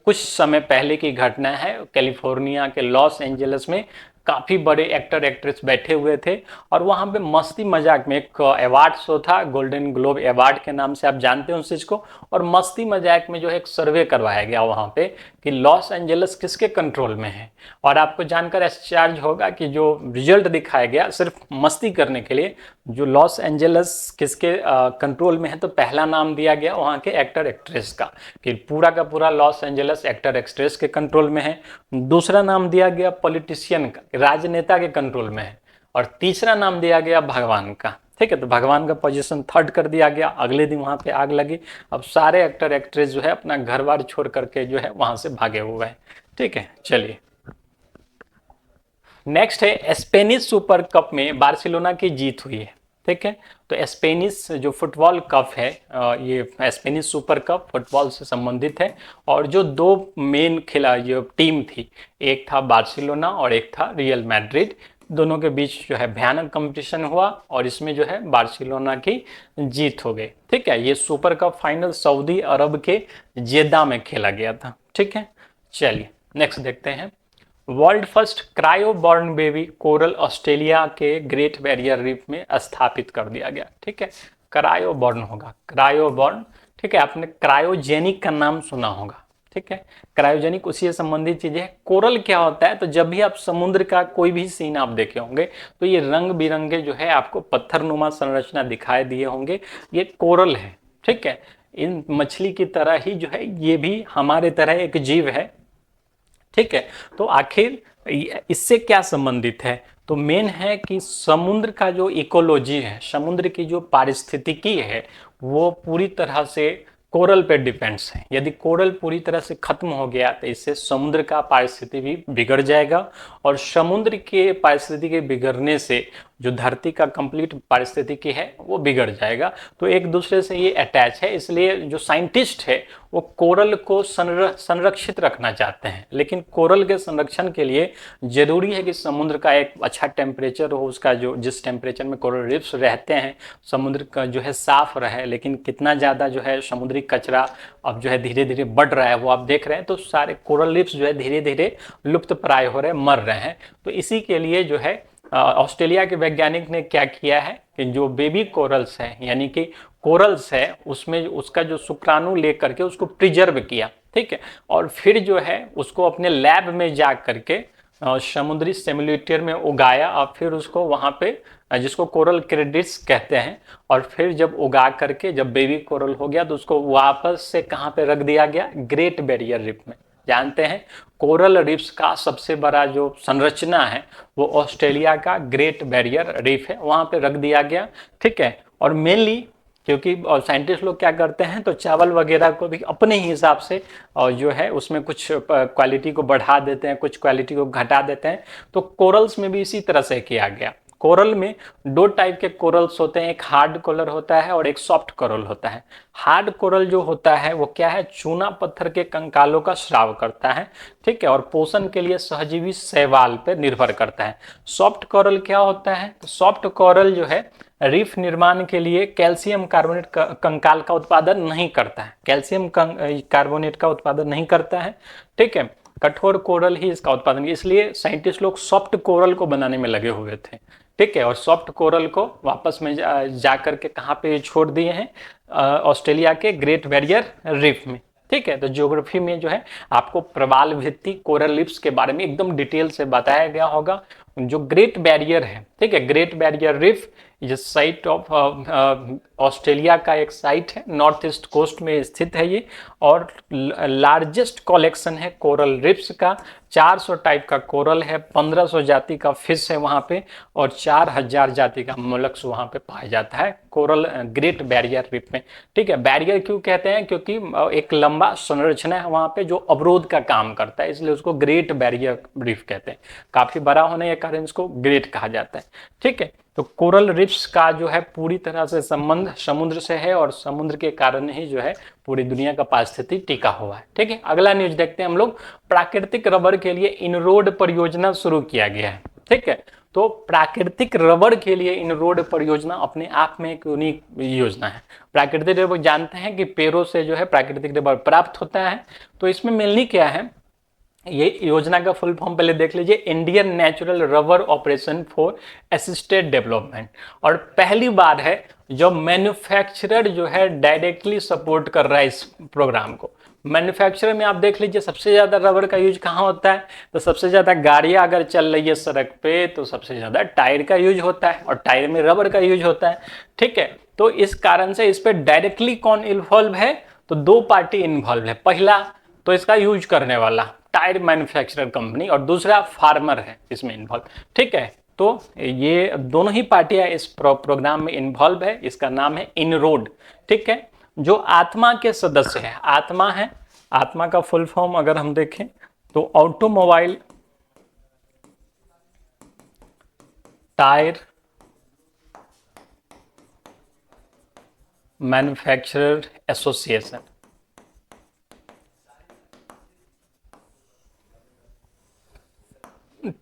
कुछ समय पहले की घटना है। कैलिफोर्निया के लॉस एंजलस में काफ़ी बड़े एक्टर एक्ट्रेस बैठे हुए थे और वहाँ पे मस्ती मजाक में एक अवार्ड शो था, गोल्डन ग्लोब अवार्ड के नाम से आप जानते हैं उस चीज़ को। और मस्ती मजाक में जो है एक सर्वे करवाया गया वहाँ पे कि लॉस एंजलस किसके कंट्रोल में है। और आपको जानकर आश्चर्य होगा कि जो रिजल्ट दिखाया गया सिर्फ मस्ती करने के लिए, जो लॉस एंजलस किसके कंट्रोल में है, तो पहला नाम दिया गया वहाँ के एक्टर एक्ट्रेस का, कि पूरा का पूरा लॉस एंजलस एक्टर एक्ट्रेस के कंट्रोल में है। दूसरा नाम दिया गया पॉलिटिशियन का, राजनेता के कंट्रोल में है। और तीसरा नाम दिया गया भगवान का। ठीक है, तो भगवान का पोजीशन थर्ड कर दिया गया। अगले दिन वहाँ पे आग लगी। अब सारे एक्टर एक्ट्रेस जो है अपना घर बार छोड़ करके जो है वहाँ से भागे हुए हैं। ठीक है, चलिए नेक्स्ट है स्पेनिश सुपर कप में बार्सिलोना की जीत हुई है। ठीक है, तो स्पेनिश जो फुटबॉल कप है, ये स्पेनिश सुपर कप फुटबॉल से संबंधित है। और जो दो मेन जो टीम थी, एक था बार्सिलोना और एक था रियल मैड्रिड, दोनों के बीच जो है भयानक कंपटीशन हुआ और इसमें जो है बार्सिलोना की जीत हो गई। ठीक है, ये सुपर कप फाइनल सऊदी अरब के जेद्दा में खेला गया था। ठीक है, चलिए नेक्स्ट देखते हैं। World first cryoborn baby coral Australia के ग्रेट बैरियर रीफ में स्थापित कर दिया गया। ठीक है, क्रायोबॉर्न होगा, क्रायोबॉर्न। ठीक है, आपने क्रायोजेनिक का नाम सुना होगा। ठीक है, क्रायोजेनिक उसी से संबंधित चीज है। कोरल क्या होता है, तो जब भी आप समुद्र का कोई भी सीन आप देखे होंगे तो ये रंग बिरंगे जो है आपको पत्थरनुमा संरचना दिखाई दिए होंगे, ये कोरल है। ठीक है, इन मछली की तरह ही जो है ये भी हमारे तरह एक जीव है। ठीक है, तो आखिर इससे क्या संबंधित है, तो मेन है कि समुद्र का जो इकोलॉजी है, समुद्र की जो पारिस्थितिकी है, वो पूरी तरह से कोरल पे डिपेंड्स है। यदि कोरल पूरी तरह से खत्म हो गया तो इससे समुद्र का पारिस्थिति भी बिगड़ जाएगा। और समुद्र के पारिस्थिति के बिगड़ने से जो धरती का कंप्लीट पारिस्थितिकी है वो बिगड़ जाएगा। तो एक दूसरे से ये अटैच है, इसलिए जो साइंटिस्ट है वो कोरल को संरक्षित रखना चाहते हैं। लेकिन कोरल के संरक्षण के लिए जरूरी है कि समुद्र का एक अच्छा टेम्परेचर हो, उसका जो जिस टेम्परेचर में कोरल रीफ्स रहते हैं समुद्र का जो है साफ रहे। लेकिन कितना ज़्यादा जो है समुद्री कचरा अब जो है धीरे धीरे बढ़ रहा है वो आप देख रहे हैं, तो सारे कोरल रीफ्स जो है धीरे धीरे लुप्त प्राय हो रहे हैं, मर रहे हैं। तो इसी के लिए जो है ऑस्ट्रेलिया के वैज्ञानिक ने क्या किया है कि जो बेबी कोरल्स है, यानी कि कोरल्स है, उसमें उसका जो शुक्राणु लेकर के उसको प्रिजर्व किया। ठीक है, और फिर जो है उसको अपने लैब में जा करके समुद्री सिमुलेटर में उगाया और फिर उसको वहाँ पे जिसको कोरल क्रेडिट्स कहते हैं, और फिर जब उगा करके जब बेबी कोरल हो गया तो उसको वापस से कहाँ पे रख दिया गया, ग्रेट बैरियर रीफ में। जानते हैं कोरल रीफ्स का सबसे बड़ा जो संरचना है वो ऑस्ट्रेलिया का ग्रेट बैरियर रीफ है, वहाँ पे रख दिया गया। ठीक है, और मेनली क्योंकि साइंटिस्ट लोग क्या करते हैं तो चावल वगैरह को भी अपने ही हिसाब से और जो है उसमें कुछ क्वालिटी को बढ़ा देते हैं, कुछ क्वालिटी को घटा देते हैं। तो कोरल्स में भी इसी तरह से किया गया। कोरल में दो टाइप के कोरल्स होते हैं, एक हार्ड कोरल होता है और एक सॉफ्ट कोरल होता है। हार्ड कोरल जो होता है वो क्या है, चूना पत्थर के कंकालों का स्राव करता है। ठीक है, और पोषण के लिए सहजीवी शैवाल पर निर्भर करता है। सॉफ्ट कोरल क्या होता है, तो सॉफ्ट कोरल जो है रीफ निर्माण के लिए कैल्शियम कार्बोनेट कंकाल का उत्पादन नहीं करता है, कैल्शियम कार्बोनेट का उत्पादन नहीं करता है। ठीक है, कठोर कोरल ही इसका उत्पादन, इसलिए साइंटिस्ट लोग सॉफ्ट कोरल को बनाने में लगे हुए थे। ठीक है, और सॉफ्ट कोरल को वापस में जा करके कहाँ पे छोड़ दिए हैं, ऑस्ट्रेलिया के ग्रेट बैरियर रीफ में। ठीक है, तो ज्योग्राफी में जो है आपको प्रवाल भित्ति कोरल रीफ्स के बारे में एकदम डिटेल से बताया गया होगा। जो ग्रेट बैरियर है, ठीक है, ग्रेट बैरियर रीफ ये साइट ऑफ ऑस्ट्रेलिया का एक साइट है, नॉर्थ ईस्ट कोस्ट में स्थित है ये, और लार्जेस्ट कलेक्शन है कोरल रीफ्स का। 400 टाइप का कोरल है, 1500 जाति का फिश है वहाँ पे, और 4000 जाति का मोलस्क वहाँ पे पाया जाता है कोरल ग्रेट बैरियर रीफ में। ठीक है, बैरियर क्यों कहते हैं, क्योंकि एक लंबा संरचना है वहाँ पे जो अवरोध का काम करता है, इसलिए उसको ग्रेट बैरियर रीफ कहते हैं। काफी बड़ा होने के कारण इसको ग्रेट कहा जाता है। ठीक है, तो कोरल रीफ्स का जो है पूरी तरह से संबंध समुद्र से है, और समुद्र के कारण ही जो है पूरी दुनिया का पारिस्थिति टिका हुआ है। ठीक है, अगला न्यूज देखते हैं हम लोग। प्राकृतिक रबर के लिए इनरोड परियोजना शुरू किया गया है। ठीक है, तो प्राकृतिक रबर के लिए इनरोड परियोजना अपने आप में एक यूनिक योजना है। प्राकृतिक रबर जानते हैं कि पेड़ों से जो है प्राकृतिक रबर प्राप्त होता है। तो इसमें मेनली क्या है, ये योजना का फुल फॉर्म पहले देख लीजिए, Indian natural rubber operation for assisted development. और पहली बार है जब मैन्युफैक्चरर जो है डायरेक्टली सपोर्ट कर रहा है इस प्रोग्राम को। मैन्युफैक्चरर में आप देख लीजिए सबसे ज़्यादा रबर का यूज कहाँ होता है, तो सबसे ज़्यादा गाड़ियाँ अगर चल रही है सड़क पे तो सबसे ज़्यादा टायर का यूज होता है, और टायर में रबर का यूज होता है। ठीक है, तो इस कारण से इस पर डायरेक्टली कौन इन्वॉल्व है, तो दो पार्टी इन्वॉल्व है। पहला तो इसका यूज करने वाला टायर मैन्युफैक्चरर कंपनी, और दूसरा फार्मर है इसमें इन्वॉल्व। ठीक है, तो ये दोनों ही पार्टियां इस प्रोग्राम में इन्वॉल्व है। इसका नाम है इनरोड। ठीक है, जो आत्मा के सदस्य है, आत्मा है, आत्मा का फुल फॉर्म अगर हम देखें तो ऑटोमोबाइल टायर मैन्युफैक्चरर एसोसिएशन।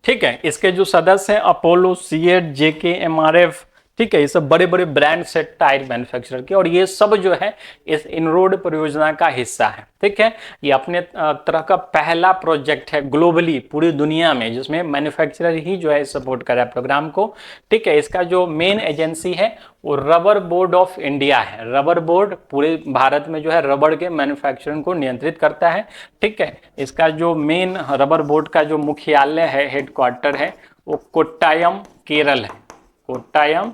ठीक है, इसके जो सदस्य हैं अपोलो, सीएट, जेके, एमआरएफ, ठीक है, ये सब बड़े बड़े ब्रांड्स है टायर मैन्युफैक्चरर के, और ये सब जो है इस इनरोड परियोजना का हिस्सा है। ठीक है, ये अपने तरह का पहला प्रोजेक्ट है ग्लोबली पूरी दुनिया में जिसमें मैन्युफैक्चरर ही जो है सपोर्ट कर रहा है प्रोग्राम को। ठीक है, इसका जो मेन एजेंसी है वो रबर बोर्ड ऑफ इंडिया है। रबर बोर्ड पूरे भारत में जो है रबर के मैन्युफैक्चरिंग को नियंत्रित करता है। ठीक है, इसका जो मेन रबर बोर्ड का जो मुख्यालय है, हेडक्वार्टर है, वो कोट्टायम केरल है। कोट्टायम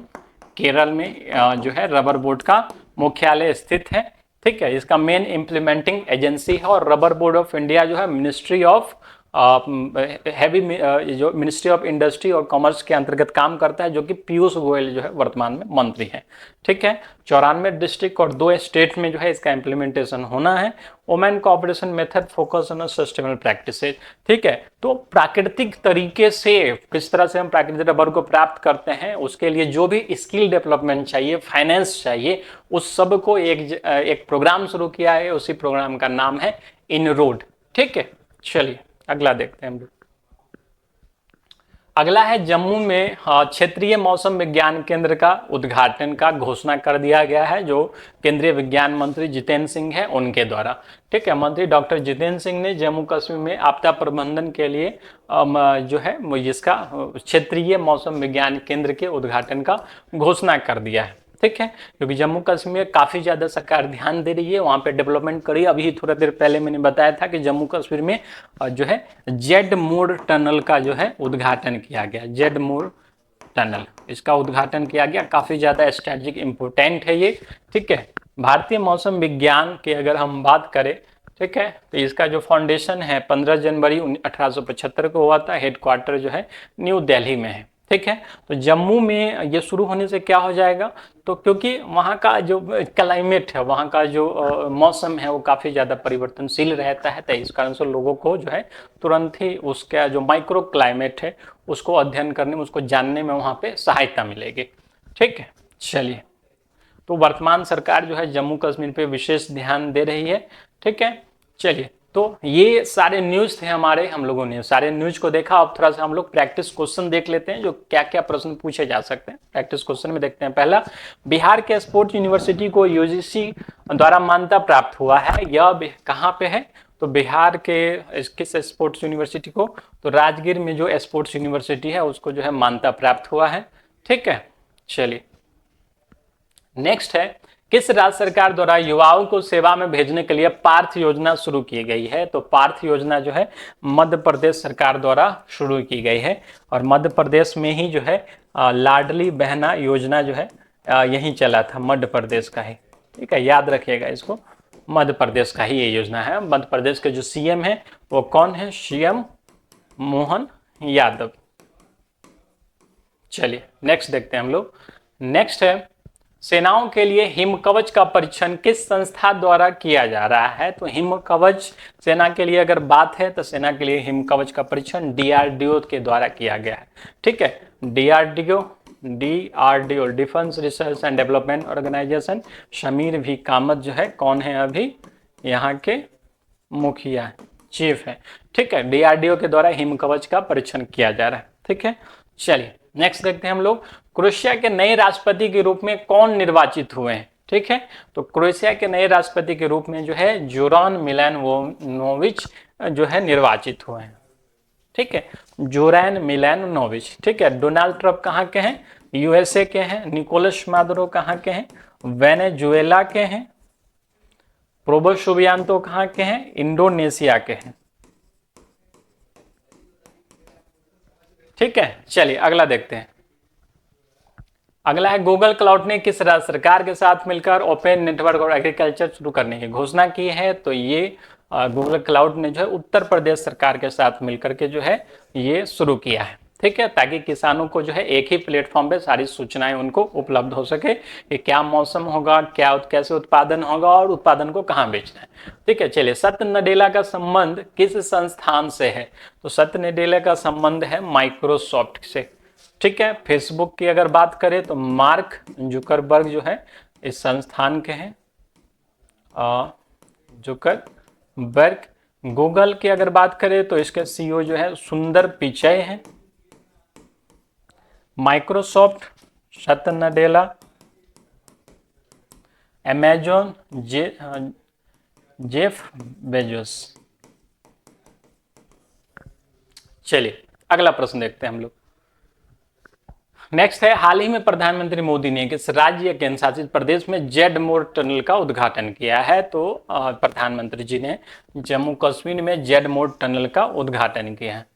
केरल में जो है रबर बोर्ड का मुख्यालय स्थित है। ठीक है, इसका मेन इम्प्लीमेंटिंग एजेंसी है, और रबर बोर्ड ऑफ इंडिया जो है मिनिस्ट्री ऑफ जो मिनिस्ट्री ऑफ इंडस्ट्री और कॉमर्स के अंतर्गत काम करता है, जो कि पीयूष गोयल जो है वर्तमान में मंत्री हैं। ठीक है, 94 डिस्ट्रिक्ट और 2 स्टेट में जो है इसका इम्प्लीमेंटेशन होना है। Women cooperation method focus on sustainable practices. ठीक है, तो प्राकृतिक तरीके से किस तरह से हम प्राकृतिक रबर को प्राप्त करते हैं, उसके लिए जो भी स्किल डेवलपमेंट चाहिए, फाइनेंस चाहिए, उस सब को एक प्रोग्राम शुरू किया है। उसी प्रोग्राम का नाम है इनरोड। ठीक है, चलिए अगला देखते हैं हम लोग। अगला है जम्मू में क्षेत्रीय मौसम विज्ञान केंद्र का उद्घाटन का घोषणा कर दिया गया है, जो केंद्रीय विज्ञान मंत्री जितेंद्र सिंह है उनके द्वारा। ठीक है, मंत्री डॉक्टर जितेंद्र सिंह ने जम्मू कश्मीर में आपदा प्रबंधन के लिए जो है इसका क्षेत्रीय मौसम विज्ञान केंद्र के उद्घाटन का घोषणा कर दिया है। ठीक है, क्योंकि जम्मू कश्मीर में काफ़ी ज़्यादा सरकार ध्यान दे रही है, वहाँ पे डेवलपमेंट करी। अभी थोड़ा देर पहले मैंने बताया था कि जम्मू कश्मीर में जो है जेड मोर टनल का जो है उद्घाटन किया गया। जेड मोर टनल, इसका उद्घाटन किया गया। काफ़ी ज़्यादा स्ट्रेटेजिक इम्पोर्टेंट है ये। ठीक है, भारतीय मौसम विज्ञान की अगर हम बात करें, ठीक है, तो इसका जो फाउंडेशन है 15 जनवरी 1875 को हुआ था। हेडक्वार्टर जो है न्यू दिल्ली में है। ठीक है, तो जम्मू में ये शुरू होने से क्या हो जाएगा, तो क्योंकि वहाँ का जो क्लाइमेट है, वहाँ का जो मौसम है वो काफ़ी ज़्यादा परिवर्तनशील रहता है, तो इस कारण से लोगों को जो है तुरंत ही उसका जो माइक्रो क्लाइमेट है उसको अध्ययन करने में, उसको जानने में वहाँ पे सहायता मिलेगी। ठीक है, चलिए, तो वर्तमान सरकार जो है जम्मू कश्मीर पे विशेष ध्यान दे रही है। ठीक है, चलिए तो ये सारे न्यूज़ थे हमारे, हम लोगों ने सारे न्यूज़ को देखा। अब थोड़ा सा हम लोग प्रैक्टिस क्वेश्चन देख लेते हैं, जो क्या क्या प्रश्न पूछे जा सकते हैं। प्रैक्टिस क्वेश्चन में देखते हैं। पहला, बिहार के स्पोर्ट्स यूनिवर्सिटी को यूजीसी द्वारा मान्यता प्राप्त हुआ है, यह कहाँ पे है? तो बिहार के किस स्पोर्ट्स यूनिवर्सिटी को? तो राजगीर में जो स्पोर्ट्स यूनिवर्सिटी है उसको जो है मान्यता प्राप्त हुआ है। ठीक है, चलिए नेक्स्ट है, किस राज्य सरकार द्वारा युवाओं को सेवा में भेजने के लिए पार्थ योजना शुरू की गई है? तो पार्थ योजना जो है मध्य प्रदेश सरकार द्वारा शुरू की गई है, और मध्य प्रदेश में ही जो है लाडली बहना योजना जो है यहीं चला था, मध्य प्रदेश का ही। ठीक है, याद रखिएगा इसको, मध्य प्रदेश का ही ये योजना है। मध्य प्रदेश के जो सीएम है वो कौन है? सीएम मोहन यादव। चलिए नेक्स्ट देखते हैं हम लोग। नेक्स्ट है, सेनाओं के लिए हिमकवच का परीक्षण किस संस्था द्वारा किया जा रहा है? तो हिमकवच सेना के लिए अगर बात है तो सेना के लिए हिमकवच का परीक्षण डीआरडीओ के द्वारा किया गया है। ठीक है, DRDO defence research and development organisation. Shamir भी कामत जो है कौन है? अभी यहाँ के मुखिया चीफ है। ठीक है, डीआरडीओ के द्वारा हिमकवच का परीक्षण किया जा रहा है। ठीक है, चलिए नेक्स्ट देखते हैं हम लोग, क्रोएशिया के नए राष्ट्रपति के रूप में कौन निर्वाचित हुए हैं? ठीक है, तो क्रोएशिया के नए राष्ट्रपति के रूप में जो है जोरान मिलानोविच जो है निर्वाचित हुए हैं। ठीक है, जोरान मिलानोविच। ठीक है, डोनाल्ड ट्रंप कहाँ के हैं? यूएसए के हैं। निकोलस मादुरो कहाँ के हैं? वेनेजुएला के हैं। प्रोबो सुबियांतो कहाँ के हैं? इंडोनेशिया के हैं। ठीक है, चलिए अगला देखते हैं। अगला है, गूगल क्लाउड ने किस राज्य सरकार के साथ मिलकर ओपन नेटवर्क और एग्रीकल्चर शुरू करने की घोषणा की है? तो ये गूगल क्लाउड ने जो है उत्तर प्रदेश सरकार के साथ मिलकर के जो है ये शुरू किया है। ठीक है, ताकि किसानों को जो है एक ही प्लेटफॉर्म पे सारी सूचनाएं उनको उपलब्ध हो सके कि क्या मौसम होगा, क्या कैसे उत्पादन होगा और उत्पादन को कहाँ बेचना है। ठीक है, चलिए, सत्य नडेला का संबंध किस संस्थान से है? तो सत्य नडेला का संबंध है माइक्रोसॉफ्ट से। ठीक है, फेसबुक की अगर बात करें तो मार्क जुकरबर्ग जो है इस संस्थान के हैं, जुकरबर्ग। गूगल की अगर बात करें तो इसके सीईओ जो है सुंदर पिचय हैं। माइक्रोसॉफ्ट सत्य नडेला। Amazon Jeff Bezos. चलिए अगला प्रश्न देखते हैं हम लोग। नेक्स्ट है, हाल ही में प्रधानमंत्री मोदी ने किस राज्य या केंद्र शासित प्रदेश में जेड मोड टनल का उद्घाटन किया है? तो प्रधानमंत्री जी ने जम्मू कश्मीर में जेड मोड टनल का उद्घाटन किया है।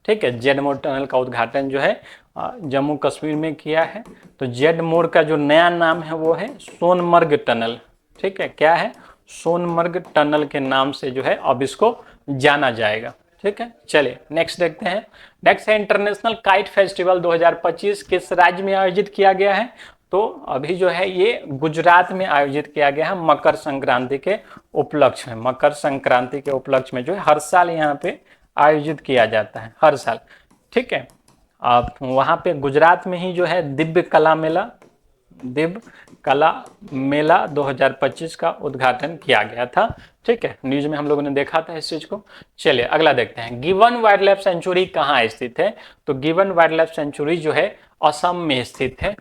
ठीक है, जेड मोड टनल का उद्घाटन जो है जम्मू कश्मीर में किया है। तो जेड मोड का जो नया नाम है वो है सोनमर्ग टनल। ठीक है, क्या है? सोनमर्ग टनल के नाम से जो है अब इसको जाना जाएगा। ठीक है, चलिए नेक्स्ट देखते हैं। नेक्स्ट है, इंटरनेशनल काइट फेस्टिवल 2025 किस राज्य में आयोजित किया गया है? तो अभी जो है ये गुजरात में आयोजित किया गया है मकर संक्रांति के उपलक्ष्य में। मकर संक्रांति के उपलक्ष्य में जो है हर साल यहाँ पे आयोजित किया जाता है, हर साल। ठीक है, आप वहाँ पे गुजरात में ही जो है दिव्य कला मेला 2025 का उद्घाटन किया गया था। ठीक है, न्यूज में हम लोगों ने देखा था इस चीज को। चलिए अगला देखते हैं, गिवन वाइल्ड लाइफ सेंचुरी कहाँ स्थित है? तो गिवन वाइल्ड लाइफ सेंचुरी जो है असम में स्थित है।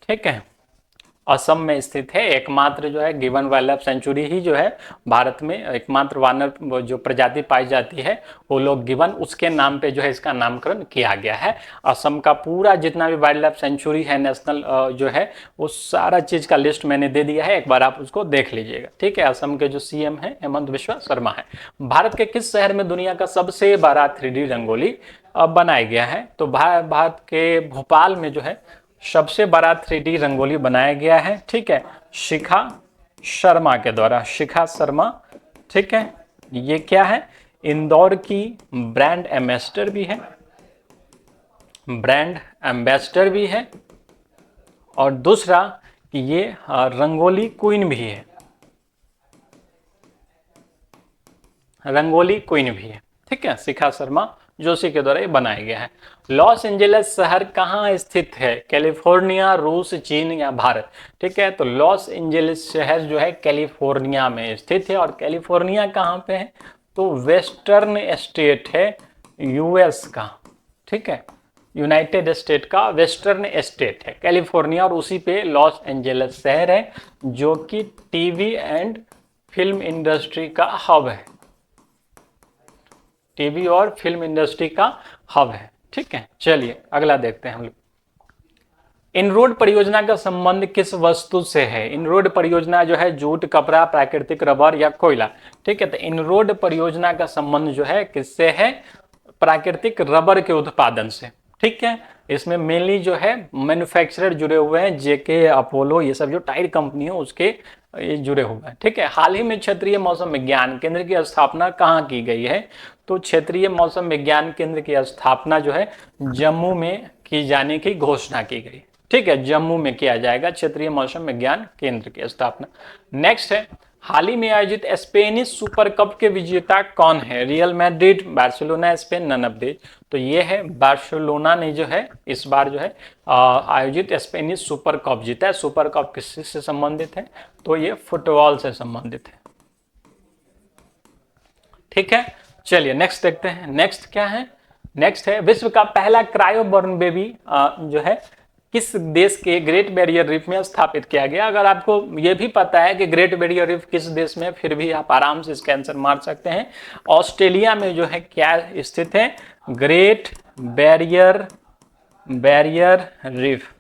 ठीक है, असम में स्थित है। एकमात्र जो है गिवन वाइल्ड लाइफ सेंचुरी ही जो है भारत में एकमात्र वानर जो प्रजाति पाई जाती है वो लोग गिवन, उसके नाम पे जो है इसका नामकरण किया गया है। असम का पूरा जितना भी वाइल्ड लाइफ सेंचुरी है नेशनल जो है वो सारा चीज का लिस्ट मैंने दे दिया है, एक बार आप उसको देख लीजिएगा। ठीक है, असम के जो सीएम है हेमंत बिस्वा शर्मा है। भारत के किस शहर में दुनिया का सबसे बड़ा 3D रंगोली बनाया गया है? तो भारत के भोपाल में जो है सबसे बड़ा 3D रंगोली बनाया गया है। ठीक है, शिखा शर्मा के द्वारा, शिखा शर्मा। ठीक है, ये क्या है? इंदौर की ब्रांड एम्बेसडर भी है, और दूसरा कि ये रंगोली क्वीन भी है, ठीक है, शिखा शर्मा जोशी के द्वारा ये बनाया गया है। लॉस एंजलिस शहर कहाँ स्थित है? कैलिफोर्निया, रूस, चीन या भारत? ठीक है, तो लॉस एंजलिस शहर जो है कैलिफोर्निया में स्थित है। और कैलिफोर्निया कहाँ पे है? तो वेस्टर्न स्टेट है यूएस का, ठीक है, यूनाइटेड स्टेट का वेस्टर्न स्टेट है कैलिफोर्निया, और उसी पे लॉस एंजलिस शहर है जो कि टीवी एंड फिल्म इंडस्ट्री का हब है, टीवी और फिल्म इंडस्ट्री का हब है, ठीक है। चलिए अगला देखते हैं हम लोग। इनरोड परियोजना का संबंध किस वस्तु से है? इनरोड परियोजना जो है जूट, कपड़ा, प्राकृतिक रबर या कोयला, ठीक है। तो इनरोड परियोजना का संबंध जो है किससे है? प्राकृतिक रबर के उत्पादन से, ठीक है। इसमें मेनली जो है मैन्युफैक्चरर जुड़े हुए हैं, जेके, अपोलो, ये सब जो टायर कंपनी है उसके ये जुड़े हुए हैं, ठीक है। हाल ही में क्षेत्रीय मौसम विज्ञान केंद्र की स्थापना कहाँ की गई है? तो क्षेत्रीय मौसम विज्ञान केंद्र की स्थापना जो है जम्मू में की जाने की घोषणा की गई, ठीक है। जम्मू में किया जाएगा क्षेत्रीय मौसम विज्ञान केंद्र की स्थापना। नेक्स्ट है, हाल ही में आयोजित स्पेनिश सुपर कप के विजेता कौन है? Real Madrid, Barcelona, Spain, none of these. तो ये है बार्सिलोना ने जो है इस बार जो है आयोजित स्पेनिश सुपर कप जीता है। सुपर कप किससे संबंधित है? तो ये फुटबॉल से संबंधित है, ठीक है। चलिए नेक्स्ट देखते हैं। नेक्स्ट क्या है? नेक्स्ट है, विश्व का पहला क्रायोबर्न बेबी जो है किस देश के ग्रेट बैरियर रीफ में स्थापित किया गया? अगर आपको ये भी पता है कि ग्रेट बैरियर रीफ किस देश में, फिर भी आप आराम से इसका आंसर मार सकते हैं। ऑस्ट्रेलिया में जो है क्या स्थित है? ग्रेट बैरियर रीफ,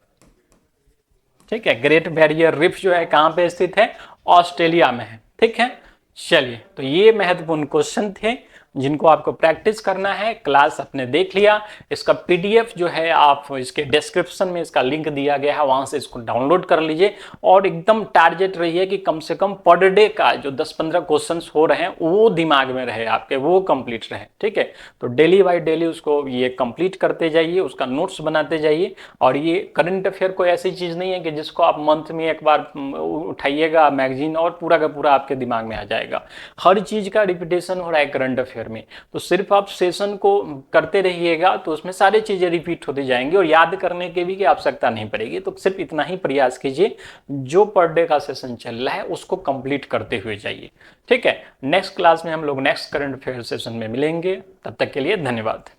ठीक है। ग्रेट बैरियर रीफ जो है कहां पे स्थित है? ऑस्ट्रेलिया में है, ठीक है। चलिए, तो ये महत्वपूर्ण क्वेश्चन थे जिनको आपको प्रैक्टिस करना है। क्लास आपने देख लिया, इसका पीडीएफ जो है आप इसके डिस्क्रिप्शन में इसका लिंक दिया गया है, वहां से इसको डाउनलोड कर लीजिए। और एकदम टारगेट रही है कि कम से कम पर डे का जो 10-15 क्वेश्चंस हो रहे हैं वो दिमाग में रहे आपके, वो कंप्लीट रहे, ठीक है। तो डेली बाय डेली उसको ये कंप्लीट करते जाइए, उसका नोट्स बनाते जाइए। और ये करंट अफेयर कोई ऐसी चीज नहीं है कि जिसको आप मंथ में एक बार उठाइएगा मैगजीन और पूरा का पूरा आपके दिमाग में आ जाएगा। हर चीज का रिपीटेशन हो रहा है करंट अफेयर में, तो सिर्फ आप सेशन को करते रहिएगा तो उसमें सारी चीजें रिपीट होती जाएंगी और याद करने की भी की आवश्यकता नहीं पड़ेगी। तो सिर्फ इतना ही प्रयास कीजिए, जो पर डे का सेशन चल रहा है उसको कंप्लीट करते हुए जाइए, ठीक है। नेक्स्ट क्लास में हम लोग नेक्स्ट करंट अफेयर सेशन में मिलेंगे, तब तक के लिए धन्यवाद।